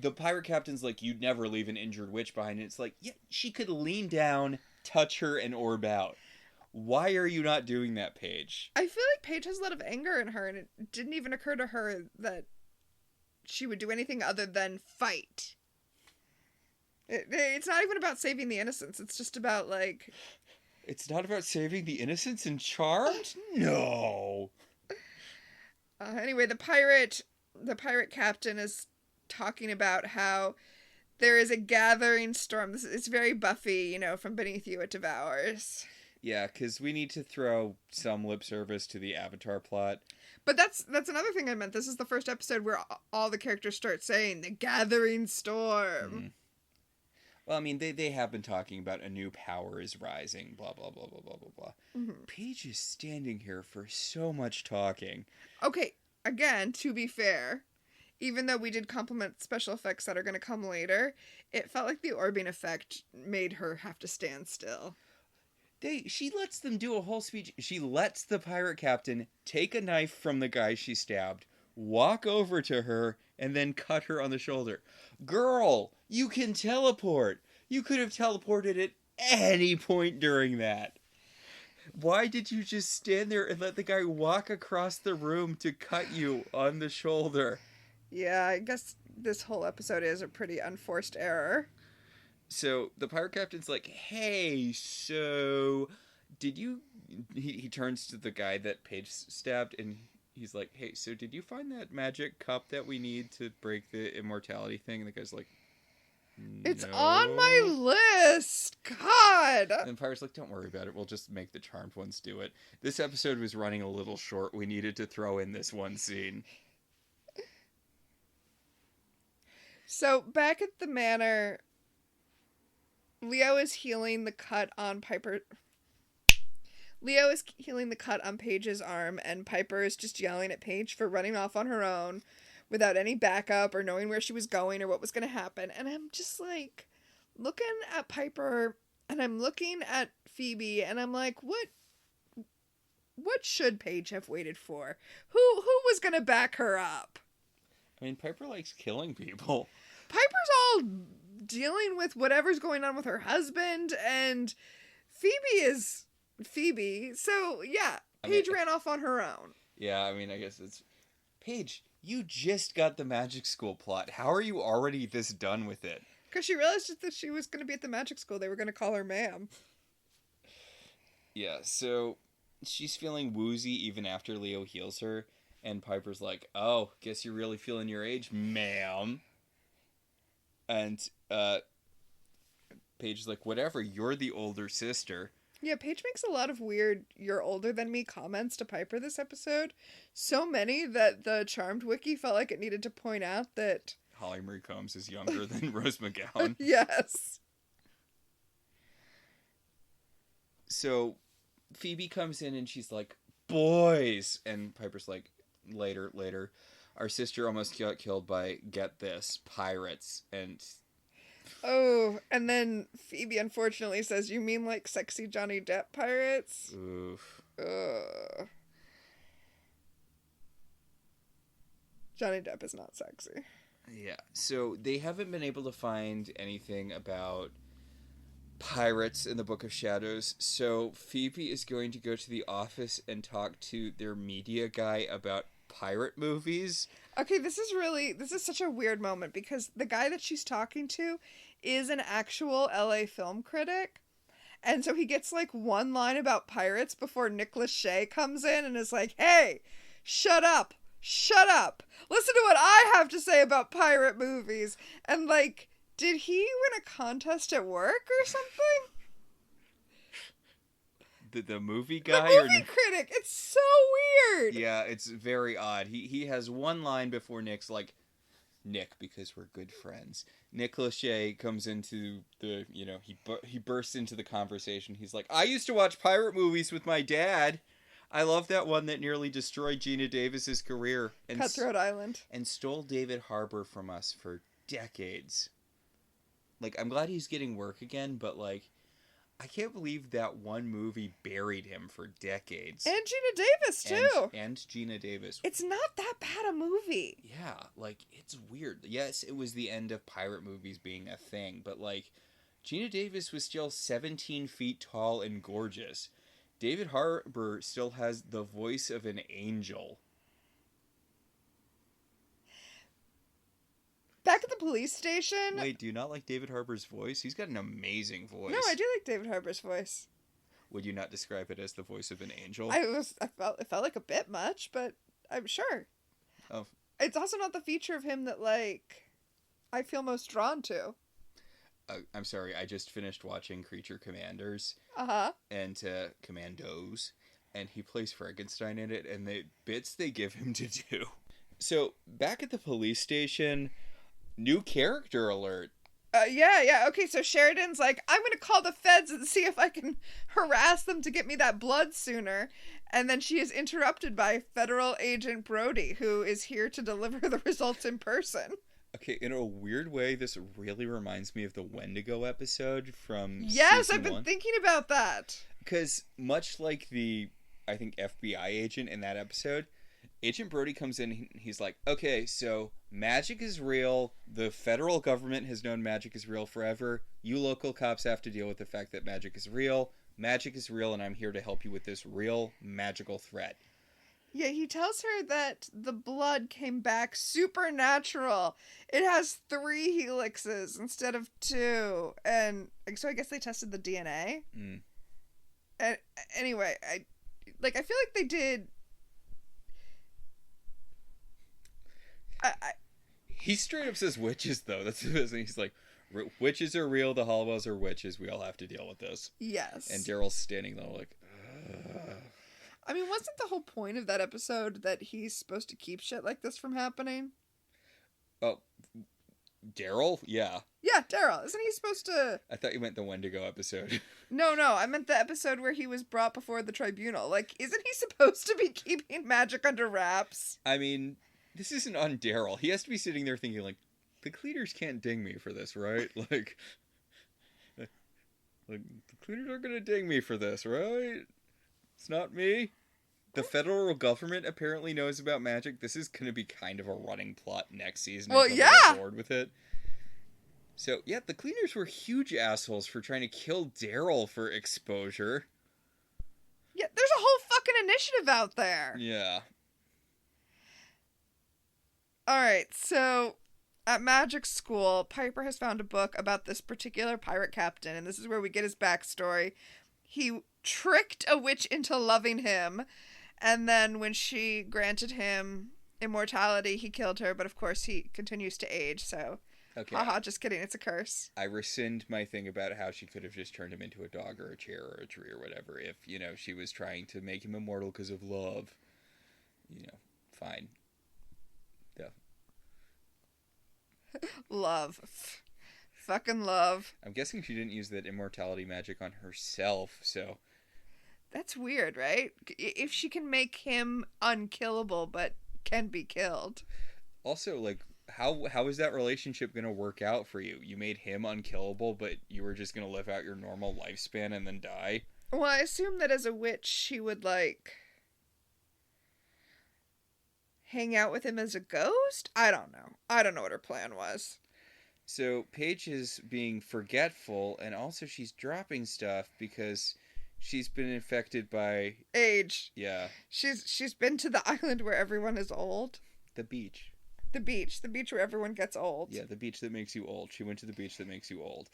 Speaker 1: The pirate captain's like, you'd never leave an injured witch behind. And it's like, yeah, she could lean down, touch her, and orb out. Why are you not doing that, Paige?
Speaker 2: I feel like Paige has a lot of anger in her, and it didn't even occur to her that she would do anything other than fight. It's not even about saving the innocents. It's just about, like...
Speaker 1: It's not about saving the innocents in Charrrmed? No!
Speaker 2: Anyway, the pirate captain is talking about how there is a gathering storm. It's very Buffy, you know, from beneath you it devours.
Speaker 1: Yeah, because we need to throw some lip service to the Avatar plot.
Speaker 2: But that's another thing I meant. This is the first episode where all the characters start saying, the gathering storm.
Speaker 1: Mm. Well, I mean, they have been talking about a new power is rising, blah, blah, blah, blah, blah, blah, blah.
Speaker 2: Mm-hmm.
Speaker 1: Paige is standing here for so much talking.
Speaker 2: Okay, again, to be fair, even though we did compliment special effects that are going to come later, it felt like the orbing effect made her have to stand still.
Speaker 1: She lets them do a whole speech. She lets the pirate captain take a knife from the guy she stabbed, walk over to her, and then cut her on the shoulder. Girl, you can teleport. You could have teleported at any point during that. Why did you just stand there and let the guy walk across the room to cut you on the shoulder?
Speaker 2: Yeah, I guess this whole episode is a pretty unforced error.
Speaker 1: So the pirate captain's like, hey, so did you... He turns to the guy that Paige stabbed and he's like, hey, so did you find that magic cup that we need to break the immortality thing? And the guy's like, no.
Speaker 2: It's on my list! God!
Speaker 1: And the pirate's like, don't worry about it. We'll just make the charmed ones do it. This episode was running a little short. We needed to throw in this one scene.
Speaker 2: So back at the manor... Leo is healing the cut on Paige's arm, and Piper is just yelling at Paige for running off on her own without any backup or knowing where she was going or what was going to happen. And I'm just like looking at Piper and I'm looking at Phoebe and I'm like, what should Paige have waited for? Who was going to back her up?
Speaker 1: I mean, Piper likes killing people.
Speaker 2: Piper's all dealing with whatever's going on with her husband, and Phoebe is Phoebe. So, yeah, Paige ran off on her own.
Speaker 1: Yeah, I mean, I guess it's... Paige, you just got the magic school plot. How are you already this done with it?
Speaker 2: Because she realized that she was going to be at the magic school. They were going to call her ma'am.
Speaker 1: Yeah, so she's feeling woozy even after Leo heals her. And Piper's like, oh, guess you're really feeling your age, ma'am. And Paige is like, whatever, you're the older sister.
Speaker 2: Yeah, Paige makes a lot of weird "you're older than me" comments to Piper this episode. So many that the Charrrmed wiki felt like it needed to point out that
Speaker 1: Holly Marie Combs is younger than Rose McGowan.
Speaker 2: Yes.
Speaker 1: So Phoebe comes in and she's like, boys! And Piper's like, later. Our sister almost got killed by, get this, pirates. And...
Speaker 2: Oh, and then Phoebe unfortunately says, you mean like sexy Johnny Depp pirates?
Speaker 1: Oof.
Speaker 2: Ugh. Johnny Depp is not sexy.
Speaker 1: Yeah, so they haven't been able to find anything about pirates in the Book of Shadows, so Phoebe is going to go to the office and talk to their media guy about pirate movies.
Speaker 2: Okay, this is such a weird moment because the guy that she's talking to is an actual LA film critic. And so he gets like one line about pirates before Nick Lachey comes in and is like, hey, shut up. Listen to what I have to say about pirate movies. And like, did he win a contest at work or something?
Speaker 1: The movie guy?
Speaker 2: The movie critic. It's so weird.
Speaker 1: Yeah, it's very odd. He has one line before Nick's like, Nick, because we're good friends. Nick Lachey comes into the, he bursts into the conversation. He's like, I used to watch pirate movies with my dad. I love that one that nearly destroyed Gina Davis's career. And
Speaker 2: Cutthroat Island.
Speaker 1: And stole David Harbour from us for decades. Like, I'm glad he's getting work again, but like, I can't believe that one movie buried him for decades.
Speaker 2: And Gina Davis, too.
Speaker 1: And Gina Davis.
Speaker 2: It's not that bad a movie.
Speaker 1: Yeah, like, it's weird. Yes, it was the end of pirate movies being a thing, but, like, Gina Davis was still 17 feet tall and gorgeous. David Harbour still has the voice of an angel.
Speaker 2: Back at the police station...
Speaker 1: Wait, do you not like David Harbour's voice? He's got an amazing voice.
Speaker 2: No, I do like David Harbour's voice.
Speaker 1: Would you not describe it as the voice of an angel?
Speaker 2: It felt like a bit much, but I'm sure.
Speaker 1: Oh.
Speaker 2: It's also not the feature of him that, like, I feel most drawn to.
Speaker 1: I'm sorry, I just finished watching Creature Commanders.
Speaker 2: Uh-huh.
Speaker 1: And Commandos. And he plays Frankenstein in it, and the bits they give him to do. So, back at the police station... New character alert.
Speaker 2: Yeah. Okay, so Sheridan's like, I'm going to call the feds and see if I can harass them to get me that blood sooner. And then she is interrupted by Federal Agent Brody, who is here to deliver the results in person.
Speaker 1: Okay, in a weird way, this really reminds me of the Wendigo episode from
Speaker 2: Yes,
Speaker 1: season
Speaker 2: I've been
Speaker 1: 1.
Speaker 2: thinking about that.
Speaker 1: Because much like the, I think, FBI agent in that episode, Agent Brody comes in, he's like, okay, so magic is real. The federal government has known magic is real forever. You local cops have to deal with the fact that magic is real. Magic is real, and I'm here to help you with this real magical threat.
Speaker 2: Yeah, he tells her that the blood came back supernatural. It has 3 helixes instead of 2. And so I guess they tested the DNA.
Speaker 1: Mm.
Speaker 2: And anyway, I feel like they did...
Speaker 1: He straight up says witches, though. That's the best thing. He's like, witches are real, the Halliwells are witches, we all have to deal with this.
Speaker 2: Yes.
Speaker 1: And Daryl's standing there like, ugh.
Speaker 2: I mean, wasn't the whole point of that episode that he's supposed to keep shit like this from happening?
Speaker 1: Oh, Daryl? Yeah.
Speaker 2: Yeah, Daryl. Isn't he supposed to...
Speaker 1: I thought you meant the Wendigo episode.
Speaker 2: No, I meant the episode where he was brought before the tribunal. Like, isn't he supposed to be keeping magic under wraps?
Speaker 1: I mean... This isn't on Daryl. He has to be sitting there thinking, like, the cleaners can't ding me for this, right? Like the cleaners aren't going to ding me for this, right? It's not me. The federal government apparently knows about magic. This is going to be kind of a running plot next season.
Speaker 2: Well,
Speaker 1: until
Speaker 2: yeah.
Speaker 1: they get bored with it. So, yeah, the cleaners were huge assholes for trying to kill Daryl for exposure.
Speaker 2: Yeah, there's a whole fucking initiative out there.
Speaker 1: Yeah.
Speaker 2: Alright, so at magic school, Piper has found a book about this particular pirate captain, and this is where we get his backstory. He tricked a witch into loving him, and then when she granted him immortality, he killed her, but of course he continues to age, so...
Speaker 1: Okay.
Speaker 2: Haha, just kidding, it's a curse.
Speaker 1: I rescind my thing about how she could have just turned him into a dog or a chair or a tree or whatever if, she was trying to make him immortal because of love. Fine. Yeah.
Speaker 2: Love. Fucking love.
Speaker 1: I'm guessing she didn't use that immortality magic on herself, so...
Speaker 2: That's weird, right? If she can make him unkillable but can be killed.
Speaker 1: Also, like... How is that relationship going to work out for you? You made him unkillable, but you were just going to live out your normal lifespan and then die?
Speaker 2: Well, I assume that as a witch, she would, hang out with him as a ghost? I don't know. I don't know what her plan was.
Speaker 1: So, Paige is being forgetful, and also she's dropping stuff because she's been infected by...
Speaker 2: Age.
Speaker 1: Yeah.
Speaker 2: She's been to the island where everyone is old.
Speaker 1: The beach.
Speaker 2: The beach where everyone gets old.
Speaker 1: Yeah, the beach that makes you old. She went to the beach that makes you old.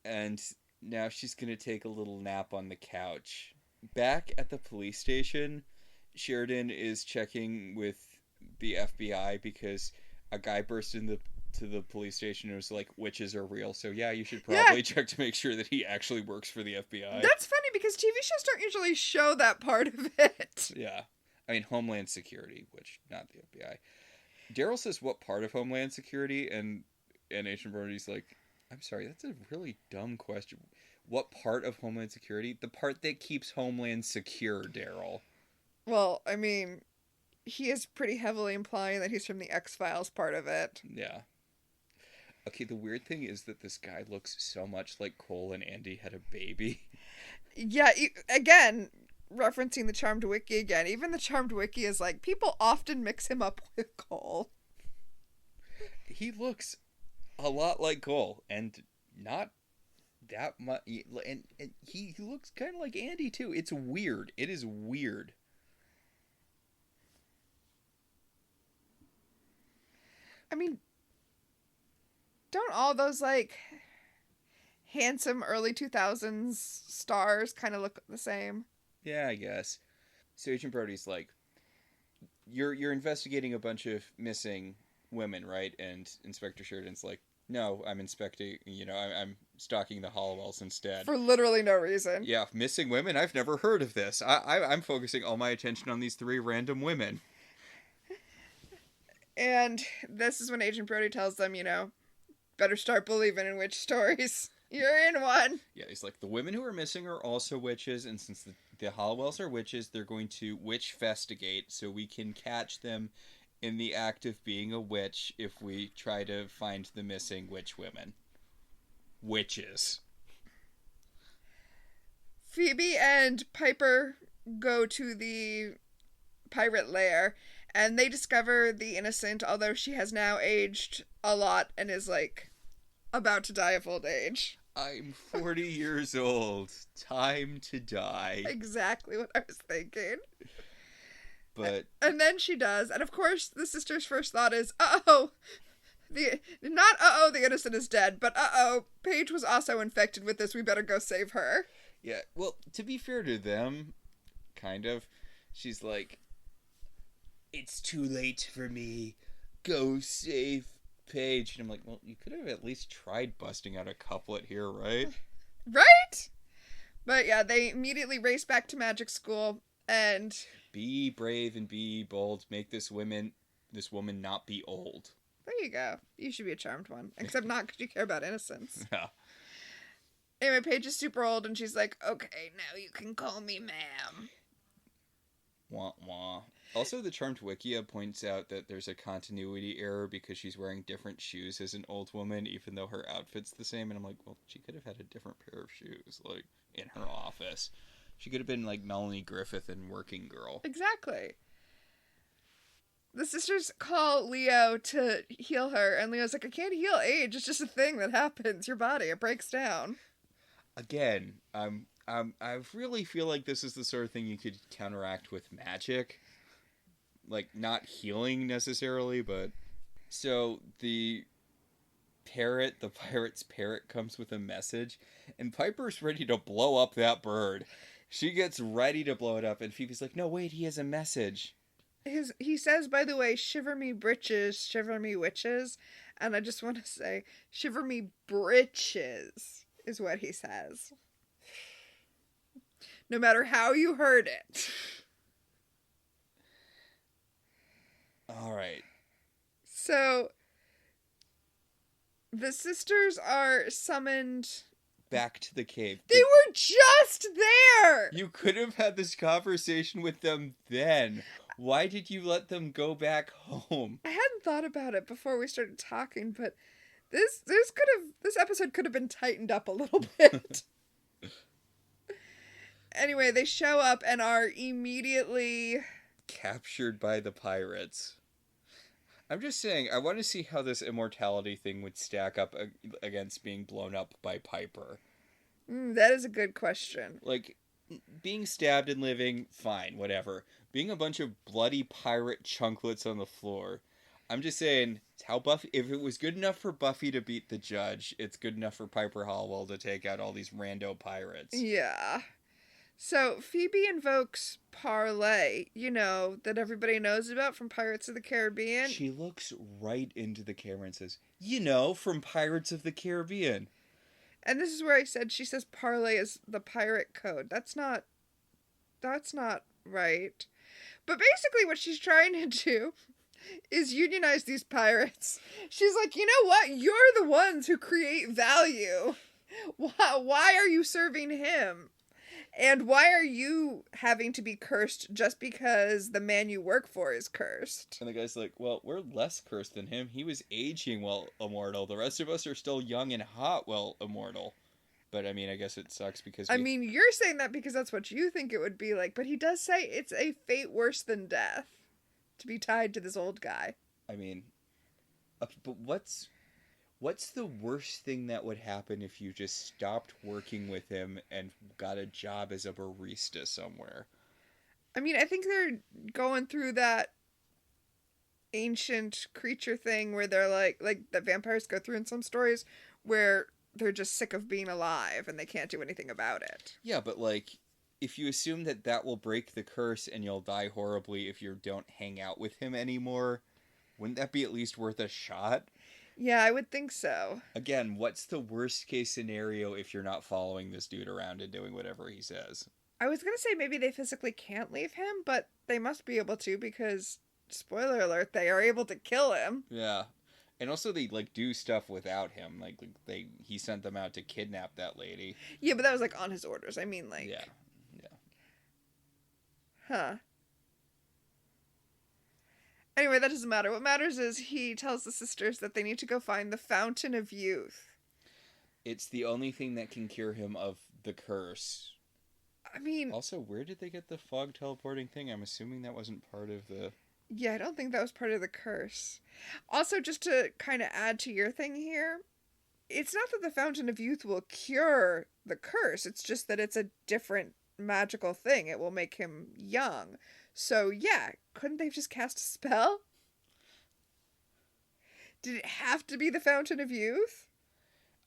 Speaker 1: And now she's going to take a little nap on the couch. Back at the police station, Sheridan is checking with the FBI because a guy burst into the police station and was like, witches are real, so yeah, you should probably check to make sure that he actually works for the FBI.
Speaker 2: That's funny because TV shows don't usually show that part of it.
Speaker 1: Yeah. I mean, Homeland Security, which, not the FBI. Daryl says, what part of Homeland Security? And Agent Brody's like, I'm sorry, that's a really dumb question. What part of Homeland Security? The part that keeps Homeland secure, Daryl.
Speaker 2: Well, I mean, he is pretty heavily implying that he's from the X-Files part of it.
Speaker 1: Yeah. Okay, the weird thing is that this guy looks so much like Cole and Andy had a baby.
Speaker 2: Yeah, again... referencing the Charrrmed Wiki again, even the Charrrmed Wiki is like, people often mix him up with Cole.
Speaker 1: He looks a lot like Cole, and not that much, and he looks kind of like Andy, too. It's weird. It is weird.
Speaker 2: I mean, don't all those, handsome early 2000s stars kind of look the same?
Speaker 1: Yeah, I guess. So Agent Brody's like, you're investigating a bunch of missing women, right? And Inspector Sheridan's like, no, I'm inspecting, I'm stalking the Halliwells instead.
Speaker 2: For literally no reason.
Speaker 1: Yeah, missing women? I've never heard of this. I'm focusing all my attention on these 3 random women.
Speaker 2: And this is when Agent Brody tells them, better start believing in witch stories. You're in one.
Speaker 1: Yeah, he's like, the women who are missing are also witches, and since the Halliwells are witches, they're going to witch-festigate, so we can catch them in the act of being a witch if we try to find the missing witch women. Witches.
Speaker 2: Phoebe and Piper go to the pirate lair, and they discover the innocent, although she has now aged a lot and is, about to die of old age.
Speaker 1: I'm 40 years old. Time to die.
Speaker 2: Exactly what I was thinking.
Speaker 1: But...
Speaker 2: And then she does. And of course, the sister's first thought is, the innocent is dead, but Paige was also infected with this. We better go save her.
Speaker 1: Yeah, well, to be fair to them, kind of, she's like, it's too late for me. Go save Paige. And I'm like, well, you could have at least tried busting out a couplet here, right?
Speaker 2: Right? But yeah, they immediately race back to magic school and...
Speaker 1: Be brave and be bold. Make this woman not be old.
Speaker 2: There you go. You should be a charmed one. Except not because you care about innocence.
Speaker 1: Yeah.
Speaker 2: Anyway, Paige is super old and she's like, okay, now you can call me ma'am.
Speaker 1: Wah wah. Also, the Charrrmed Wikia points out that there's a continuity error because she's wearing different shoes as an old woman, even though her outfit's the same. And I'm like, well, she could have had a different pair of shoes, in her office. She could have been like Melanie Griffith in Working Girl.
Speaker 2: Exactly. The sisters call Leo to heal her, and Leo's like, I can't heal age. It's just a thing that happens. Your body, it breaks down.
Speaker 1: Again, I really feel like this is the sort of thing you could counteract with magic. Like, not healing necessarily, but... So, the pirate's parrot comes with a message, and Piper's ready to blow up that bird. She gets ready to blow it up, and Phoebe's like, no, wait, he has a message.
Speaker 2: He says, by the way, shiver me britches, shiver me witches, and I just want to say, shiver me britches is what he says. No matter how you heard it.
Speaker 1: All right.
Speaker 2: So, the sisters are summoned
Speaker 1: back to the cave.
Speaker 2: They were just there!
Speaker 1: You could have had this conversation with them then. Why did you let them go back home?
Speaker 2: I hadn't thought about it before we started talking, but this episode could have been tightened up a little bit. Anyway, they show up and are immediately
Speaker 1: captured by the pirates. I'm just saying, I want to see how this immortality thing would stack up against being blown up by Piper.
Speaker 2: That is a good question.
Speaker 1: Like, being stabbed and living, fine, whatever. Being a bunch of bloody pirate chunklets on the floor. I'm just saying, it's how Buffy... If it was good enough for Buffy to beat the judge, it's good enough for Piper Halliwell to take out all these rando pirates.
Speaker 2: Yeah. So, Phoebe invokes Parlay, that everybody knows about from Pirates of the Caribbean.
Speaker 1: She looks right into the camera and says, from Pirates of the Caribbean.
Speaker 2: And this is where I said she says Parlay is the pirate code. That's not right. But basically what she's trying to do is unionize these pirates. She's like, you know what? You're the ones who create value. Why are you serving him? And why are you having to be cursed just because the man you work for is cursed?
Speaker 1: And the guy's like, well, we're less cursed than him. He was aging while immortal. The rest of us are still young and hot while immortal. But, I mean, I guess it sucks because...
Speaker 2: you're saying that because that's what you think it would be like. But he does say it's a fate worse than death to be tied to this old guy.
Speaker 1: I mean, but what's the worst thing that would happen if you just stopped working with him and got a job as a barista somewhere?
Speaker 2: I mean, I think they're going through that ancient creature thing where they're like that vampires go through in some stories where they're just sick of being alive and they can't do anything about it.
Speaker 1: Yeah, but if you assume that will break the curse and you'll die horribly if you don't hang out with him anymore, wouldn't that be at least worth a shot?
Speaker 2: Yeah, I would think so.
Speaker 1: Again, what's the worst case scenario if you're not following this dude around and doing whatever he says?
Speaker 2: I was going to say maybe they physically can't leave him, but they must be able to because, spoiler alert, they are able to kill him.
Speaker 1: Yeah. And also they, do stuff without him. He sent them out to kidnap that lady.
Speaker 2: Yeah, but that was, on his orders. I mean,
Speaker 1: Yeah.
Speaker 2: Huh. Anyway, that doesn't matter. What matters is he tells the sisters that they need to go find the Fountain of Youth.
Speaker 1: It's the only thing that can cure him of the curse.
Speaker 2: I mean...
Speaker 1: Also, where did they get the fog teleporting thing? I'm assuming that wasn't part of the...
Speaker 2: Yeah, I don't think that was part of the curse. Also, just to kind of add to your thing here, it's not that the Fountain of Youth will cure the curse. It's just that it's a different magical thing. It will make him young. So, yeah, couldn't they have just cast a spell? Did it have to be the Fountain of Youth?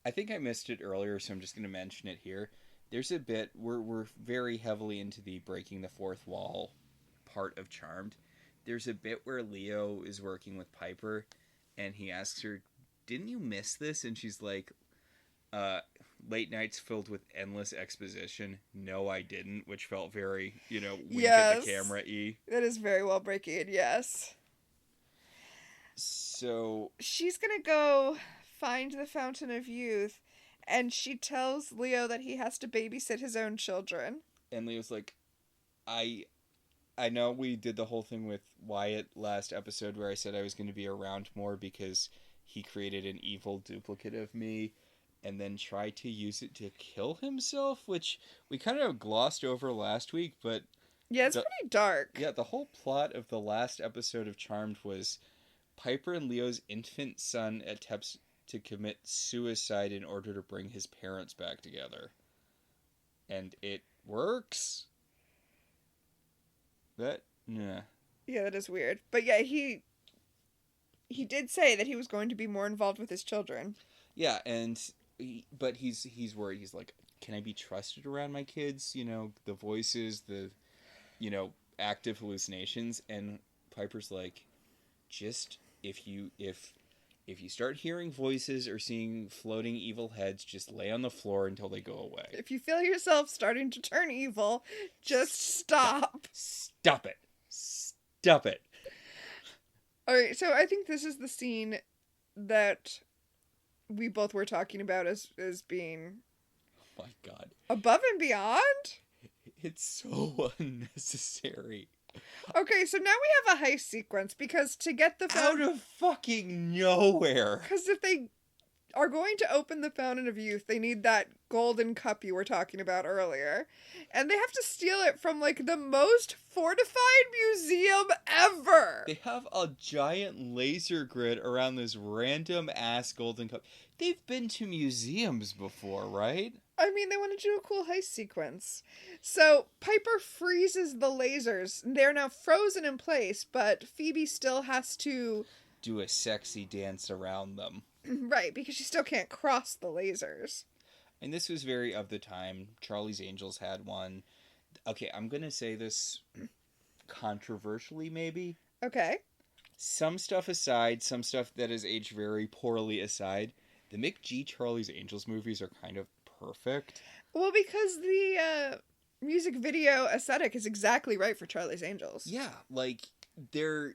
Speaker 1: I think I missed it earlier, so I'm just going to mention it here. There's a bit, we're very heavily into the breaking the fourth wall part of Charrrmed. There's a bit where Leo is working with Piper, and he asks her, didn't you miss this? And she's like, late nights filled with endless exposition. No, I didn't, which felt very, wink at the camera-y.
Speaker 2: That is very well breaking, yes.
Speaker 1: So... She's
Speaker 2: gonna go find the Fountain of Youth, and she tells Leo that he has to babysit his own children.
Speaker 1: And Leo's like, I know we did the whole thing with Wyatt last episode where I said I was going to be around more because he created an evil duplicate of me. and then try to use it to kill himself, which we kind of glossed over last week, but
Speaker 2: Yeah, it's pretty dark.
Speaker 1: yeah, the whole plot of the last episode of Charmed was Piper and Leo's infant son attempts to commit suicide in order to bring his parents back together. And it works. Yeah,
Speaker 2: that is weird. But yeah, he did say that he was going to be more involved with his children.
Speaker 1: Yeah, but he's worried. He's like, can I be trusted around my kids? You know, the voices, the, active hallucinations. And Piper's like, just if you start hearing voices or seeing floating evil heads, just lay on the floor until they go away.
Speaker 2: If you feel yourself starting to turn evil, just stop.
Speaker 1: Stop it. Stop it.
Speaker 2: All right, so I think this is the scene that we both were talking about as being...
Speaker 1: Oh my God.
Speaker 2: Above and beyond?
Speaker 1: It's so unnecessary.
Speaker 2: Okay, so now we have a heist sequence because to get the
Speaker 1: out of fucking nowhere.
Speaker 2: Because if they are going to open the Fountain of Youth, they need that golden cup you were talking about earlier. And they have to steal it from, like, the most fortified museum ever.
Speaker 1: They have a giant laser grid around this random-ass golden cup. They've been to museums before, right?
Speaker 2: I mean, they want to do a cool heist sequence. So, Piper freezes the lasers. They're now frozen in place, but Phoebe still has to...
Speaker 1: do a sexy dance around them.
Speaker 2: Right, because she still can't cross the lasers.
Speaker 1: And this was very of the time. Charlie's Angels had one. Okay, I'm going to say this controversially, maybe.
Speaker 2: Okay.
Speaker 1: Some stuff aside, some stuff that has aged very poorly aside, the Mick G. Charlie's Angels movies are kind of perfect.
Speaker 2: Well, because the music video aesthetic is exactly right for Charlie's Angels.
Speaker 1: Yeah, like, does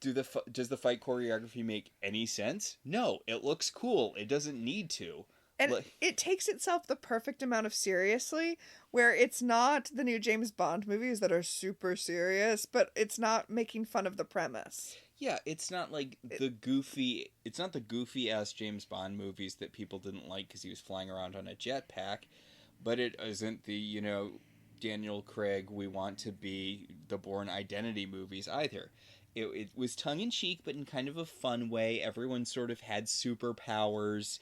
Speaker 1: the fight choreography make any sense? No, it looks cool. It doesn't need to.
Speaker 2: And it takes itself the perfect amount of seriously, where it's not the new James Bond movies that are super serious, but it's not making fun of the premise.
Speaker 1: Yeah, it's not like it's not the goofy-ass James Bond movies that people didn't like because he was flying around on a jetpack, but it isn't the, Daniel Craig, we want to be the Bourne Identity movies either. It was tongue-in-cheek, but in kind of a fun way. Everyone sort of had superpowers.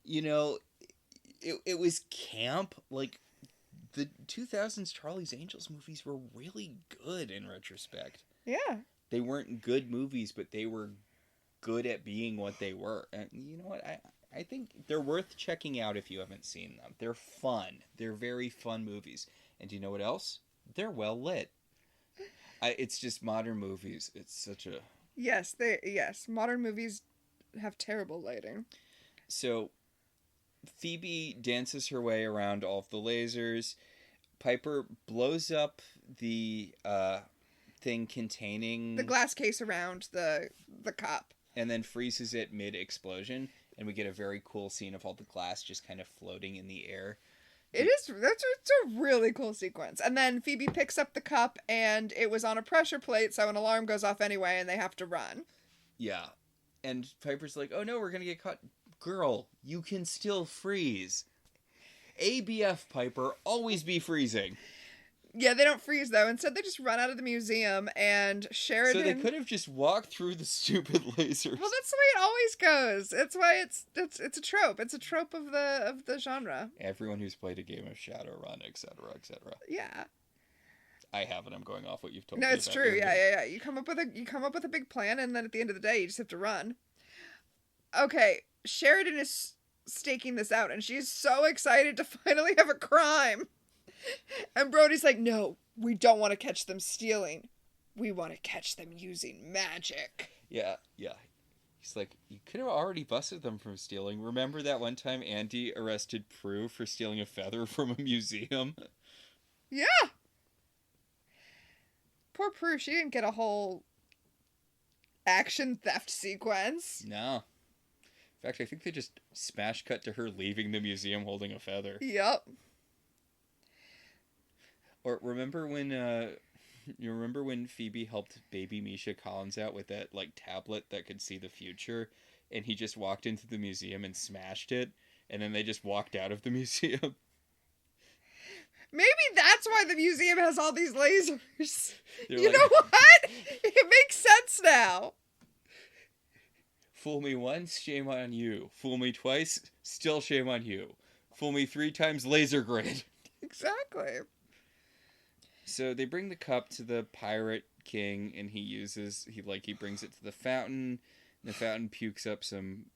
Speaker 1: It was camp. Like, the 2000s Charlie's Angels movies were really good in retrospect.
Speaker 2: Yeah.
Speaker 1: They weren't good movies, but they were good at being what they were. And you know what? I think they're worth checking out if you haven't seen them. They're fun. They're very fun movies. And do you know what else? They're well lit. It's just modern movies. It's such a...
Speaker 2: Yes, modern movies have terrible lighting.
Speaker 1: So, Phoebe dances her way around all of the lasers. Piper blows up the thing containing...
Speaker 2: the glass case around the cup.
Speaker 1: And then freezes it mid-explosion. And we get a very cool scene of all the glass just kind of floating in the air.
Speaker 2: It's a really cool sequence. And then Phoebe picks up the cup, and it was on a pressure plate, so an alarm goes off anyway, and they have to run.
Speaker 1: Yeah. And Piper's like, oh no, we're gonna get caught. Girl, you can still freeze. ABF, Piper, always be freezing.
Speaker 2: Yeah, they don't freeze, though. Instead, they just run out of the museum, and Sheridan...
Speaker 1: So they could have just walked through the stupid lasers.
Speaker 2: Well, that's the way it always goes. It's why it's a trope. It's a trope of the genre.
Speaker 1: Everyone who's played a game of Shadowrun, etc., etc.
Speaker 2: Yeah.
Speaker 1: I haven't. I'm going off what you've told
Speaker 2: me.
Speaker 1: No,
Speaker 2: it's true. Yeah. You come up with a big plan, and then at the end of the day, you just have to run. Okay, Sheridan is staking this out, and she's so excited to finally have a crime. And Brody's like, no, we don't want to catch them stealing. We want to catch them using magic.
Speaker 1: Yeah. He's like, you could have already busted them from stealing. Remember that one time Andy arrested Prue for stealing a feather from a museum?
Speaker 2: Yeah. Poor Prue, she didn't get a whole action theft sequence.
Speaker 1: No. In fact, I think they just smash cut to her leaving the museum holding a feather.
Speaker 2: Yep.
Speaker 1: Or remember when Phoebe helped baby Misha Collins out with that tablet that could see the future, and he just walked into the museum and smashed it, and then they just walked out of the museum.
Speaker 2: Maybe that's why the museum has all these lasers.
Speaker 1: They're
Speaker 2: You
Speaker 1: like,
Speaker 2: know what? It makes sense now.
Speaker 1: fool me once, shame on you. Fool me twice, still shame on you. Fool me 3 times, laser grid.
Speaker 2: Exactly.
Speaker 1: So they bring the cup to the pirate king, and he brings it to the fountain. And the fountain pukes up some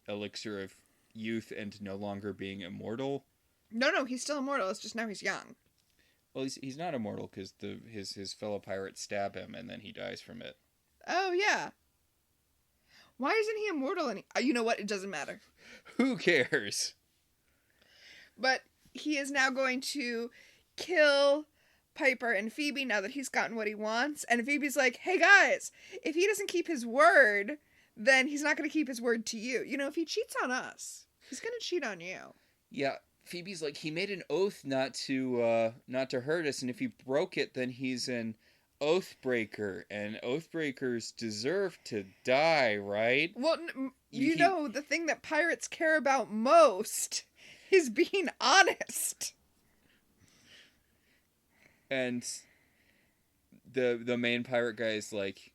Speaker 1: elixir of youth and no longer being immortal.
Speaker 2: No, he's still immortal. It's just now he's young.
Speaker 1: Well, he's not immortal because his fellow pirates stab him, and then he dies from it.
Speaker 2: Oh, yeah. Why isn't he immortal? You know what? It doesn't matter.
Speaker 1: Who cares?
Speaker 2: But he is now going to kill Piper and Phoebe now that he's gotten what he wants. And Phoebe's like, hey guys, if he doesn't keep his word, then he's not going to keep his word to you. You know, if he cheats on us, he's going to cheat on you.
Speaker 1: Yeah, Phoebe's like, he made an oath not to hurt us, and if he broke it, then he's an oath breaker, and oath breakers deserve to die, right?
Speaker 2: Well, know, the thing that pirates care about most is being honest.
Speaker 1: And the main pirate guy is like,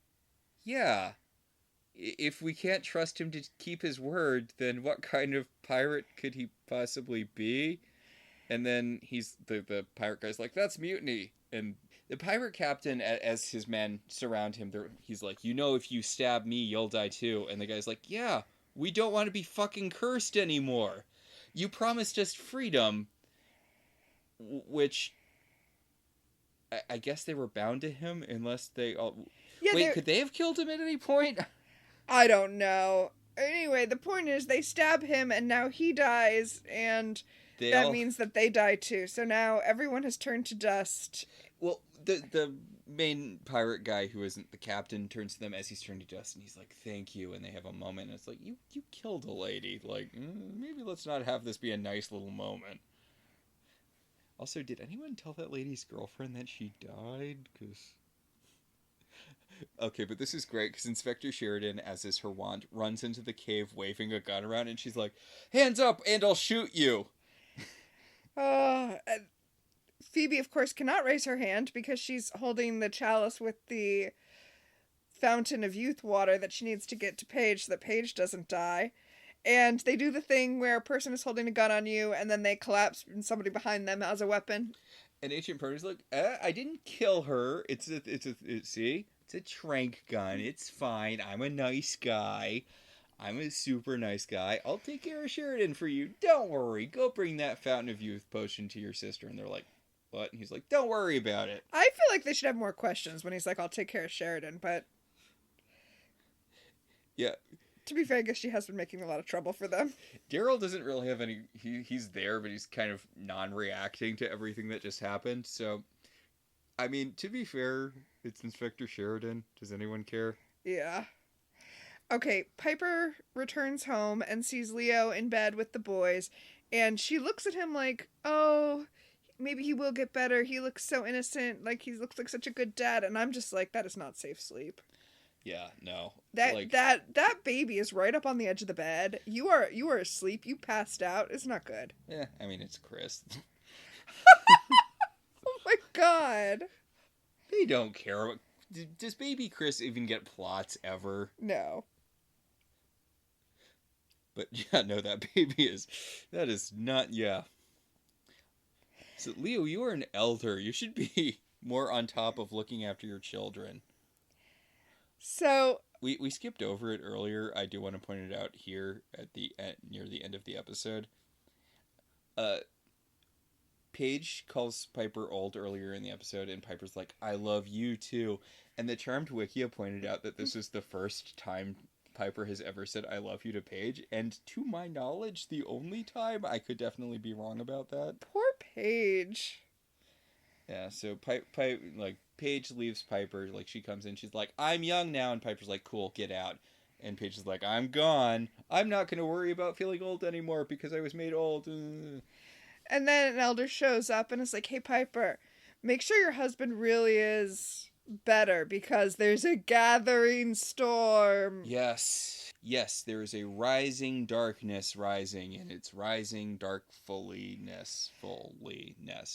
Speaker 1: yeah, if we can't trust him to keep his word, then what kind of pirate could he possibly be? And then the pirate guy's like, that's mutiny. And the pirate captain, as his men surround him, he's like, you know, if you stab me, you'll die too. And the guy's like, yeah, we don't want to be fucking cursed anymore. You promised us freedom, which I guess they were bound to him unless they all... Yeah, wait, could they have killed him at any point?
Speaker 2: I don't know. Anyway, the point is they stab him and now he dies, and that means that they die too. So now everyone has turned to dust.
Speaker 1: Well, the main pirate guy who isn't the captain turns to them as he's turned to dust, and he's like, thank you, and they have a moment, and it's like, you killed a lady. Like, maybe let's not have this be a nice little moment. Also, did anyone tell that lady's girlfriend that she died? Because... Okay, but this is great, because Inspector Sheridan, as is her wont, runs into the cave waving a gun around, and she's like, hands up, and I'll shoot you!
Speaker 2: Phoebe, of course, cannot raise her hand, because she's holding the chalice with the fountain of youth water that she needs to get to Paige, so that Paige doesn't die. And they do the thing where a person is holding a gun on you, and then they collapse, and somebody behind them has a weapon.
Speaker 1: And Agent Purdy's like, I didn't kill her. It's a trank gun. It's fine. I'm a nice guy. I'm a super nice guy. I'll take care of Sheridan for you. Don't worry. Go bring that Fountain of Youth potion to your sister. And they're like, what? And he's like, don't worry about it.
Speaker 2: I feel like they should have more questions when he's like, I'll take care of Sheridan, but...
Speaker 1: Yeah.
Speaker 2: To be fair, I guess she has been making a lot of trouble for them.
Speaker 1: Daryl doesn't really have any... He's there, but he's kind of non-reacting to everything that just happened. So, I mean, to be fair, it's Inspector Sheridan. Does anyone care?
Speaker 2: Yeah. Okay, Piper returns home and sees Leo in bed with the boys. And she looks at him like, oh, maybe he will get better. He looks so innocent. Like, he looks like such a good dad. And I'm just like, that is not safe sleep.
Speaker 1: Yeah, no.
Speaker 2: That baby is right up on the edge of the bed. You are asleep. You passed out. It's not good.
Speaker 1: Yeah, I mean, it's Chris.
Speaker 2: Oh my god.
Speaker 1: They don't care. Does baby Chris even get plots ever?
Speaker 2: No.
Speaker 1: But yeah, no, that is not, yeah. So Leo, you are an elder. You should be more on top of looking after your children.
Speaker 2: So
Speaker 1: we skipped over it earlier. I do want to point it out here near the end of the episode. Paige calls Piper old earlier in the episode, and Piper's like, I love you too. And the Charrrmed Wikia pointed out that this is the first time Piper has ever said I love you to Paige, and to my knowledge, the only time. I could definitely be wrong about that.
Speaker 2: Poor Paige.
Speaker 1: Yeah, so Paige leaves Piper, like, she comes in, she's like, I'm young now, and Piper's like, cool, get out. And Paige is like, I'm gone. I'm not going to worry about feeling old anymore because I was made old.
Speaker 2: And then an elder shows up and is like, hey, Piper, make sure your husband really is better because there's a gathering storm.
Speaker 1: Yes. yes, there is a rising darkness rising, and it's rising fullness,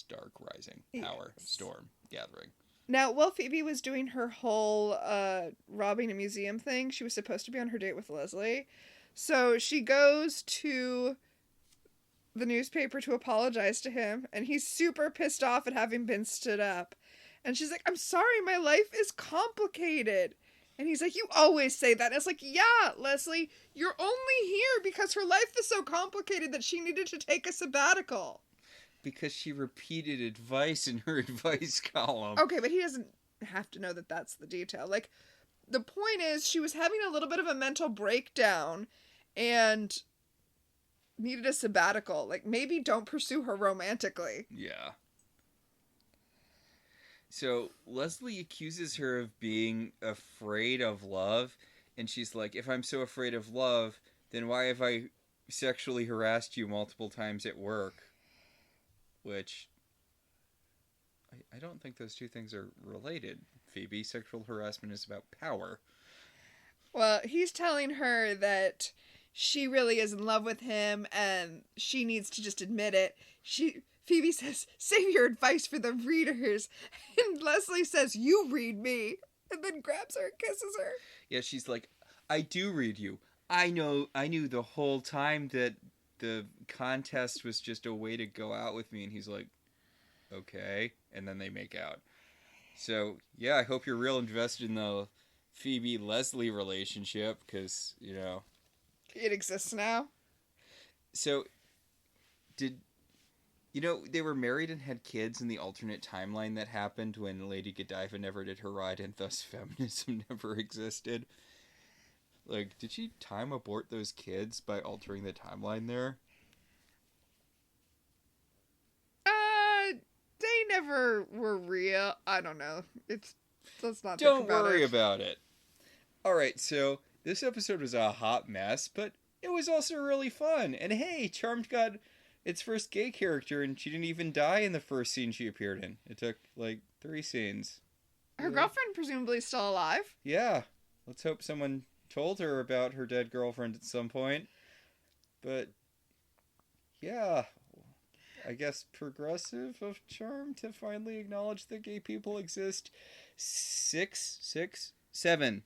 Speaker 1: dark rising, power,
Speaker 2: Yes.
Speaker 1: storm, gathering.
Speaker 2: Now, while Phoebe was doing her whole robbing a museum thing, she was supposed to be on her date with Leslie. So she goes to the newspaper to apologize to him, and he's super pissed off at having been stood up. And she's like, I'm sorry, my life is complicated. And he's like, you always say that. And it's like, yeah, Leslie, you're only here because her life is so complicated that she needed to take a sabbatical.
Speaker 1: Because she repeated advice in her advice column.
Speaker 2: Okay, but he doesn't have to know that that's the detail. Like, the point is, she was having a little bit of a mental breakdown and needed a sabbatical. Like, maybe don't pursue her romantically.
Speaker 1: Yeah. So, Leslie accuses her of being afraid of love, and she's like, if I'm so afraid of love, then why have I sexually harassed you multiple times at work? Which, I don't think those two things are related, Phoebe. Sexual harassment is about power.
Speaker 2: Well, he's telling her that she really is in love with him, and she needs to just admit it. Phoebe says, save your advice for the readers. And Leslie says, you read me. And then grabs her and kisses her.
Speaker 1: Yeah, she's like, I do read you. I knew the whole time that the contest was just a way to go out with me. And he's like, okay. And then they make out. So, yeah, I hope you're real invested in the Phoebe-Leslie relationship, because, you know.
Speaker 2: It exists now.
Speaker 1: So, you know, they were married and had kids in the alternate timeline that happened when Lady Godiva never did her ride, and thus feminism never existed. Like, did she time abort those kids by altering the timeline there?
Speaker 2: They never were real. I don't know. Let's not
Speaker 1: Don't
Speaker 2: think about
Speaker 1: worry
Speaker 2: it.
Speaker 1: about it. Alright, so this episode was a hot mess, but it was also really fun. And hey, Charrrmed got its first gay character, and she didn't even die in the first scene she appeared in. It took, like, 3 scenes.
Speaker 2: Her girlfriend presumably is still alive.
Speaker 1: Yeah. Let's hope someone told her about her dead girlfriend at some point. But, yeah. I guess progressive of Charrrmed to finally acknowledge that gay people exist. 7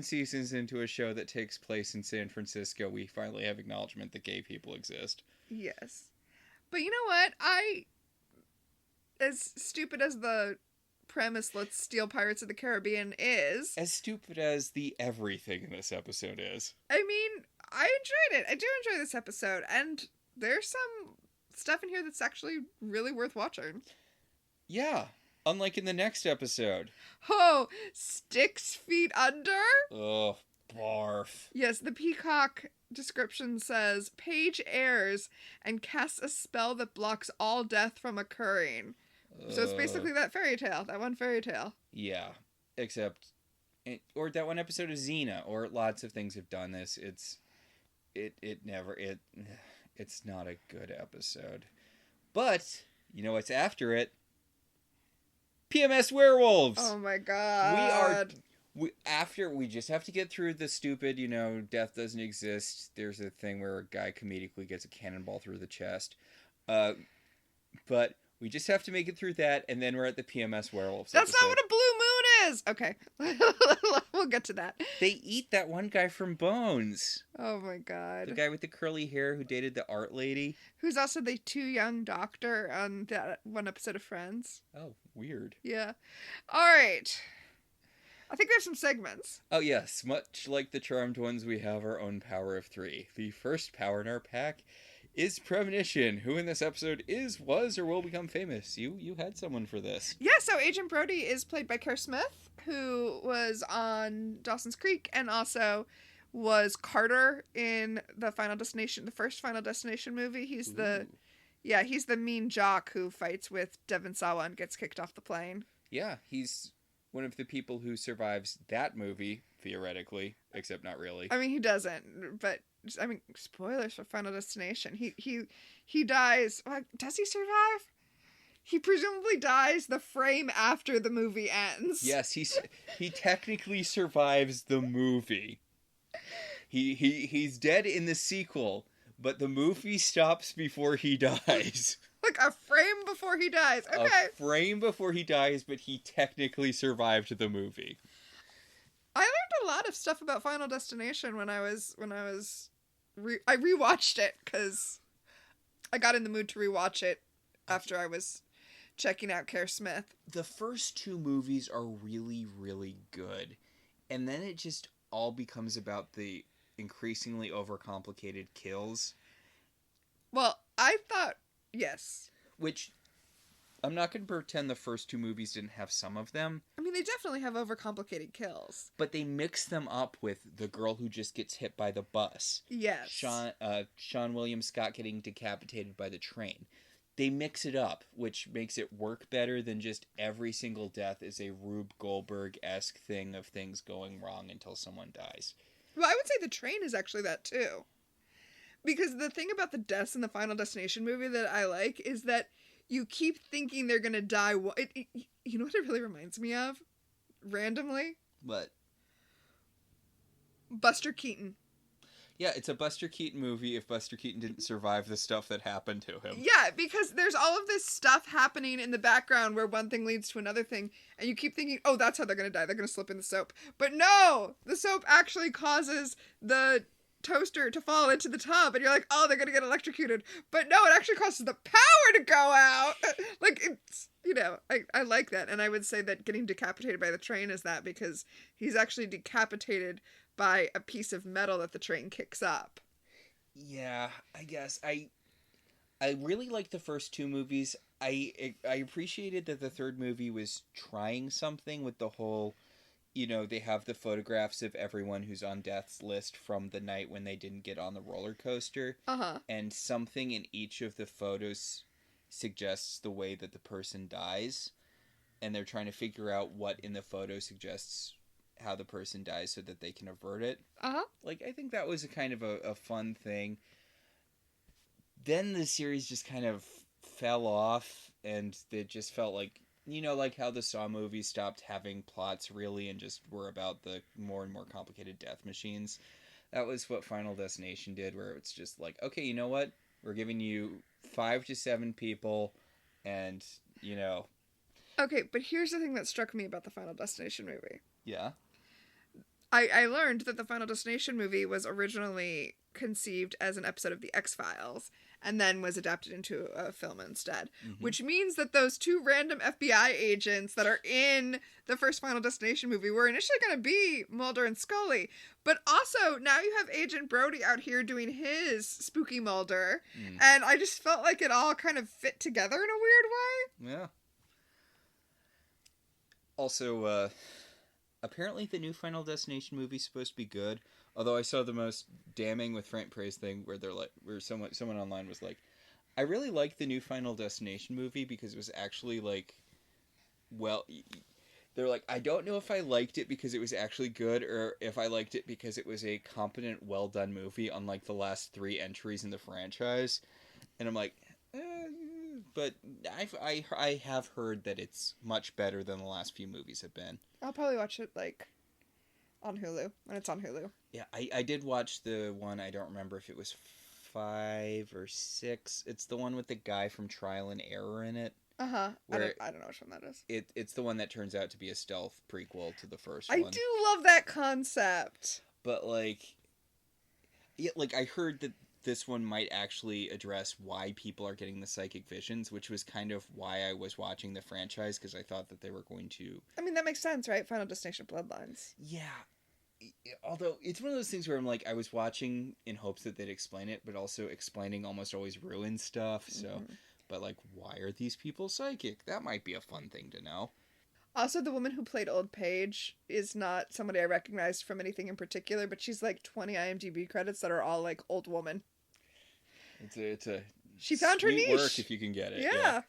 Speaker 1: seasons into a show that takes place in San Francisco, we finally have acknowledgement that gay people exist.
Speaker 2: Yes. But you know what? As stupid as the premise, let's steal Pirates of the Caribbean is.
Speaker 1: As stupid as the everything in this episode is.
Speaker 2: I mean, I enjoyed it. I do enjoy this episode. And there's some stuff in here that's actually really worth watching.
Speaker 1: Yeah. Unlike in the next episode.
Speaker 2: Oh, 6 feet under?
Speaker 1: Ugh, barf.
Speaker 2: Yes, the Peacock description says, Paige errs and casts a spell that blocks all death from occurring. So it's basically that one fairy tale.
Speaker 1: Yeah, except, or that one episode of Xena, or lots of things have done this. It's not a good episode. But, you know what's after it? PMS Werewolves!
Speaker 2: Oh my god.
Speaker 1: We just have to get through the stupid, death doesn't exist. There's a thing where a guy comedically gets a cannonball through the chest. But we just have to make it through that, and then we're at the PMS Werewolves
Speaker 2: That's
Speaker 1: episode.
Speaker 2: not what a blue moon is! Okay. We'll get to that.
Speaker 1: They eat that one guy from Bones.
Speaker 2: Oh my god.
Speaker 1: The guy with the curly hair who dated the art lady.
Speaker 2: Who's also the too young doctor on that one episode of Friends.
Speaker 1: Oh, weird.
Speaker 2: Yeah. Alright. I think there's some segments.
Speaker 1: Oh yes, much like the Charrrmed ones, we have our own power of 3. The first power in our pack is Premonition, who in this episode was, or will become famous. You had someone for this.
Speaker 2: Yeah, so Agent Brody is played by Kerr Smith, who was on Dawson's Creek and also was Carter in the first Final Destination movie. He's he's the mean jock who fights with Devon Sawa and gets kicked off the plane.
Speaker 1: Yeah, he's one of the people who survives that movie, theoretically, except not really.
Speaker 2: I mean, he doesn't, but I mean, spoilers for Final Destination. He dies. Does he survive? He presumably dies the frame after the movie ends.
Speaker 1: Yes, he technically survives the movie. He's dead in the sequel, but the movie stops before he dies.
Speaker 2: Like a frame before he dies. Okay.
Speaker 1: A frame before he dies, but he technically survived the movie.
Speaker 2: I learned a lot of stuff about Final Destination when I rewatched it because I got in the mood to rewatch it after I was checking out Charrrmed.
Speaker 1: The first two movies are really, really good. And then it just all becomes about the increasingly overcomplicated kills.
Speaker 2: Well, I thought, yes.
Speaker 1: Which, I'm not going to pretend the first two movies didn't have some of them.
Speaker 2: I mean, they definitely have overcomplicated kills.
Speaker 1: But they mix them up with the girl who just gets hit by the bus.
Speaker 2: Yes.
Speaker 1: Sean William Scott getting decapitated by the train. They mix it up, which makes it work better than just every single death is a Rube Goldberg-esque thing of things going wrong until someone dies.
Speaker 2: Well, I would say the train is actually that too. Because the thing about the deaths in the Final Destination movie that I like is that you keep thinking they're gonna die. You know what it really reminds me of? Randomly?
Speaker 1: What?
Speaker 2: Buster Keaton.
Speaker 1: Yeah, it's a Buster Keaton movie if Buster Keaton didn't survive the stuff that happened to him.
Speaker 2: Yeah, because there's all of this stuff happening in the background where one thing leads to another thing, and you keep thinking, oh, that's how they're gonna die. They're gonna slip in the soap. But no! The soap actually causes the toaster to fall into the tub, and you're like, oh, they're gonna get electrocuted. But no, it actually causes the power to go out! Like, it's, I like that. And I would say that getting decapitated by the train is that, because he's actually decapitated by a piece of metal that the train kicks up.
Speaker 1: Yeah, I guess. I really liked the first two movies. I appreciated that the third movie was trying something with the whole, they have the photographs of everyone who's on death's list from the night when they didn't get on the roller coaster.
Speaker 2: Uh-huh.
Speaker 1: And something in each of the photos suggests the way that the person dies. And they're trying to figure out what in the photo suggests how the person dies so that they can avert it.
Speaker 2: Uh-huh.
Speaker 1: Like, I think that was a kind of a fun thing. Then the series just kind of fell off, and it just felt like, like how the Saw movies stopped having plots really and just were about the more and more complicated death machines. That was what Final Destination did, where it's just like, okay, you know what? We're giving you 5 to 7 people, and,
Speaker 2: Okay, but here's the thing that struck me about the Final Destination movie.
Speaker 1: Yeah?
Speaker 2: I learned that the Final Destination movie was originally conceived as an episode of The X-Files and then was adapted into a film instead. Mm-hmm. Which means that those two random FBI agents that are in the first Final Destination movie were initially going to be Mulder and Scully. But also, now you have Agent Brody out here doing his spooky Mulder. Mm. And I just felt like it all kind of fit together in a weird way.
Speaker 1: Yeah. Also, apparently the new Final Destination movie is supposed to be good. Although I saw the most damning with Frank Praise thing where someone online was like, I really like the new Final Destination movie because it was actually like, well, they're like, I don't know if I liked it because it was actually good or if I liked it because it was a competent, well done movie unlike the last 3 entries in the franchise. And I'm like, but I have heard that it's much better than the last few movies have been.
Speaker 2: I'll probably watch it on Hulu when it's on Hulu.
Speaker 1: Yeah, I did watch the one. I don't remember if it was 5 or 6. It's the one with the guy from Trial and Error in it.
Speaker 2: Uh-huh. I don't know which one that is.
Speaker 1: It's the one that turns out to be a stealth prequel to the first
Speaker 2: one.
Speaker 1: I
Speaker 2: do love that concept.
Speaker 1: But I heard that this one might actually address why people are getting the psychic visions, which was kind of why I was watching the franchise, because I thought that they were going to...
Speaker 2: I mean, that makes sense, right? Final Destination Bloodlines.
Speaker 1: Yeah. Although, it's one of those things where I'm like, I was watching in hopes that they'd explain it, but also explaining almost always ruins stuff, so... Mm-hmm. But, why are these people psychic? That might be a fun thing to know.
Speaker 2: Also, the woman who played Old Paige is not somebody I recognized from anything in particular, but she's 20 IMDb credits that are all old woman.
Speaker 1: It's a
Speaker 2: she found her niche.
Speaker 1: Work if you can get it.
Speaker 2: Yeah.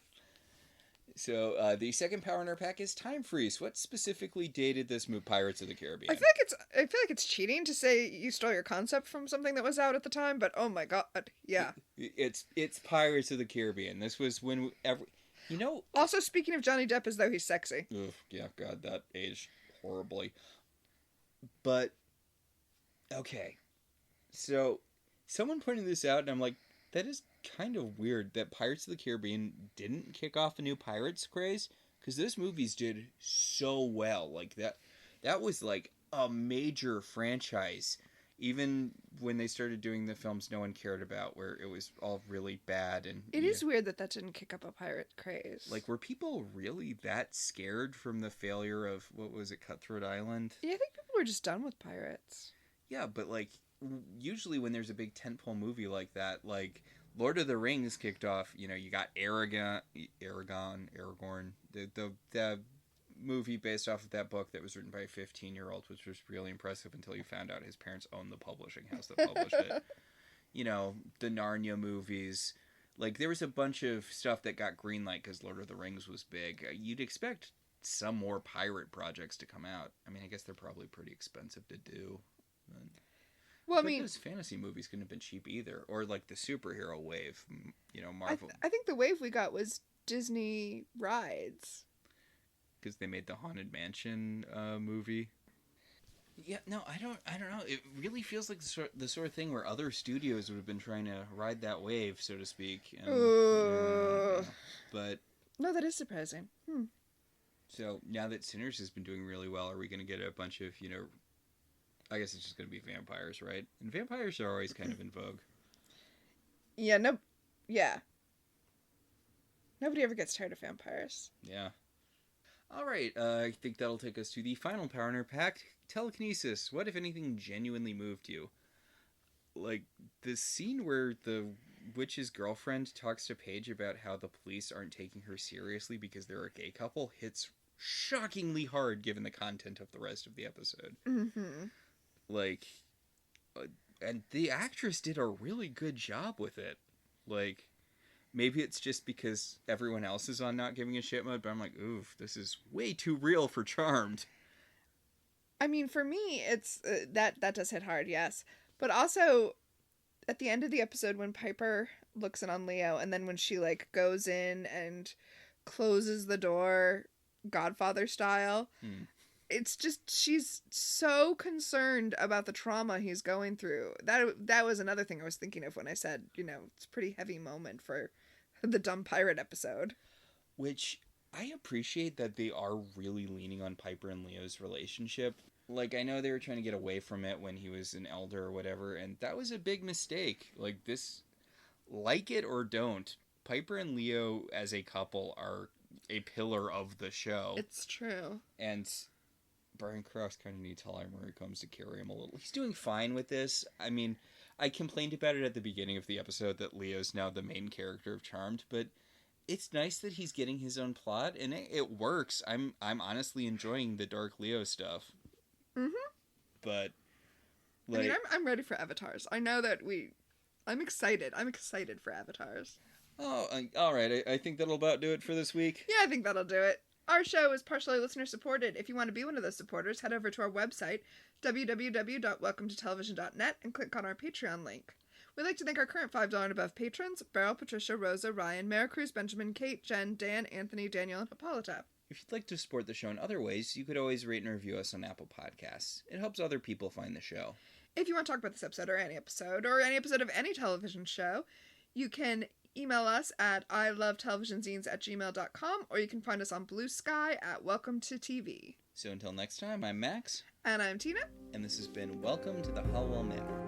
Speaker 1: So the second power in our pack is Time Freeze. What specifically dated this movie, Pirates of the Caribbean?
Speaker 2: I feel like it's cheating to say you stole your concept from something that was out at the time, but oh my god, yeah.
Speaker 1: It's Pirates of the Caribbean. This was when
Speaker 2: Also, speaking of Johnny Depp, as though he's sexy.
Speaker 1: Ugh, yeah, God, that aged horribly. But okay, So, someone pointed this out, and I'm like, that is kind of weird that Pirates of the Caribbean didn't kick off a new Pirates craze, because those movies did so well. Like, that was, like, a major franchise. Even when they started doing the films no one cared about, where it was all really bad. And
Speaker 2: it is weird that didn't kick up a pirate craze.
Speaker 1: Like, were people really that scared from the failure of, what was it, Cutthroat Island?
Speaker 2: Yeah, I think people were just done with pirates.
Speaker 1: Yeah, but, like, usually when there's a big tentpole movie like that, like, Lord of the Rings kicked off, you got Aragorn, the movie based off of that book that was written by a 15-year-old, which was really impressive until you found out his parents owned the publishing house that published it. The Narnia movies. Like, there was a bunch of stuff that got greenlight because Lord of the Rings was big. You'd expect some more pirate projects to come out. I mean, I guess they're probably pretty expensive to do.
Speaker 2: Well, I mean,
Speaker 1: those fantasy movies couldn't have been cheap either. Or, like, the superhero wave, Marvel.
Speaker 2: I think the wave we got was Disney rides.
Speaker 1: Because they made the Haunted Mansion movie. Yeah, no, I don't know. It really feels like the sort of thing where other studios would have been trying to ride that wave, so to speak. But
Speaker 2: no, that is surprising.
Speaker 1: So now that Sinners has been doing really well, are we going to get a bunch of, I guess it's just going to be vampires, right? And vampires are always kind of in vogue.
Speaker 2: Yeah, nobody ever gets tired of vampires.
Speaker 1: Yeah. All right, I think that'll take us to the final power in our pack, telekinesis. What, if anything, genuinely moved you? Like, the scene where the witch's girlfriend talks to Paige about how the police aren't taking her seriously because they're a gay couple hits shockingly hard given the content of the rest of the episode.
Speaker 2: Mm-hmm.
Speaker 1: Like, and the actress did a really good job with it. Like, maybe it's just because everyone else is on not giving a shit mode, but I'm like, oof, this is way too real for Charrrmed.
Speaker 2: I mean, for me, it's that does hit hard, yes. But also, at the end of the episode when Piper looks in on Leo, and then when she, like, goes in and closes the door, Godfather style, it's just, she's so concerned about the trauma he's going through. That was another thing I was thinking of when I said, it's a pretty heavy moment for the dumb pirate episode.
Speaker 1: Which, I appreciate that they are really leaning on Piper and Leo's relationship. Like, I know they were trying to get away from it when he was an elder or whatever, and that was a big mistake. Like, this, like it or don't, Piper and Leo as a couple are a pillar of the show.
Speaker 2: It's true.
Speaker 1: And Brian Cross kind of needs help when it comes to carry him a little. He's doing fine with this. I mean, I complained about it at the beginning of the episode that Leo's now the main character of Charrrmed, but it's nice that he's getting his own plot, and it works. I'm honestly enjoying the Dark Leo stuff.
Speaker 2: Mm-hmm.
Speaker 1: But, like,
Speaker 2: I mean, I'm ready for Avatars. I know that I'm excited. I'm excited for Avatars.
Speaker 1: Oh, all right. I think that'll about do it for this week.
Speaker 2: Yeah, I think that'll do it. Our show is partially listener supported. If you want to be one of those supporters, head over to our website, www.welcometotelevision.net, and click on our Patreon link. We'd like to thank our current $5 and above patrons, Beryl, Patricia, Rosa, Ryan, Maricruz, Benjamin, Kate, Jen, Dan, Anthony, Daniel, and Hippolyta.
Speaker 1: If you'd like to support the show in other ways, you could always rate and review us on Apple Podcasts. It helps other people find the show.
Speaker 2: If you want to talk about this episode or any episode of any television show, you can email us at ilovetelevisionzines@gmail.com, or you can find us on Blue Sky at Welcome to TV.
Speaker 1: So until next time, I'm Max.
Speaker 2: And I'm Tina.
Speaker 1: And this has been Welcome to the Halliwell Manor.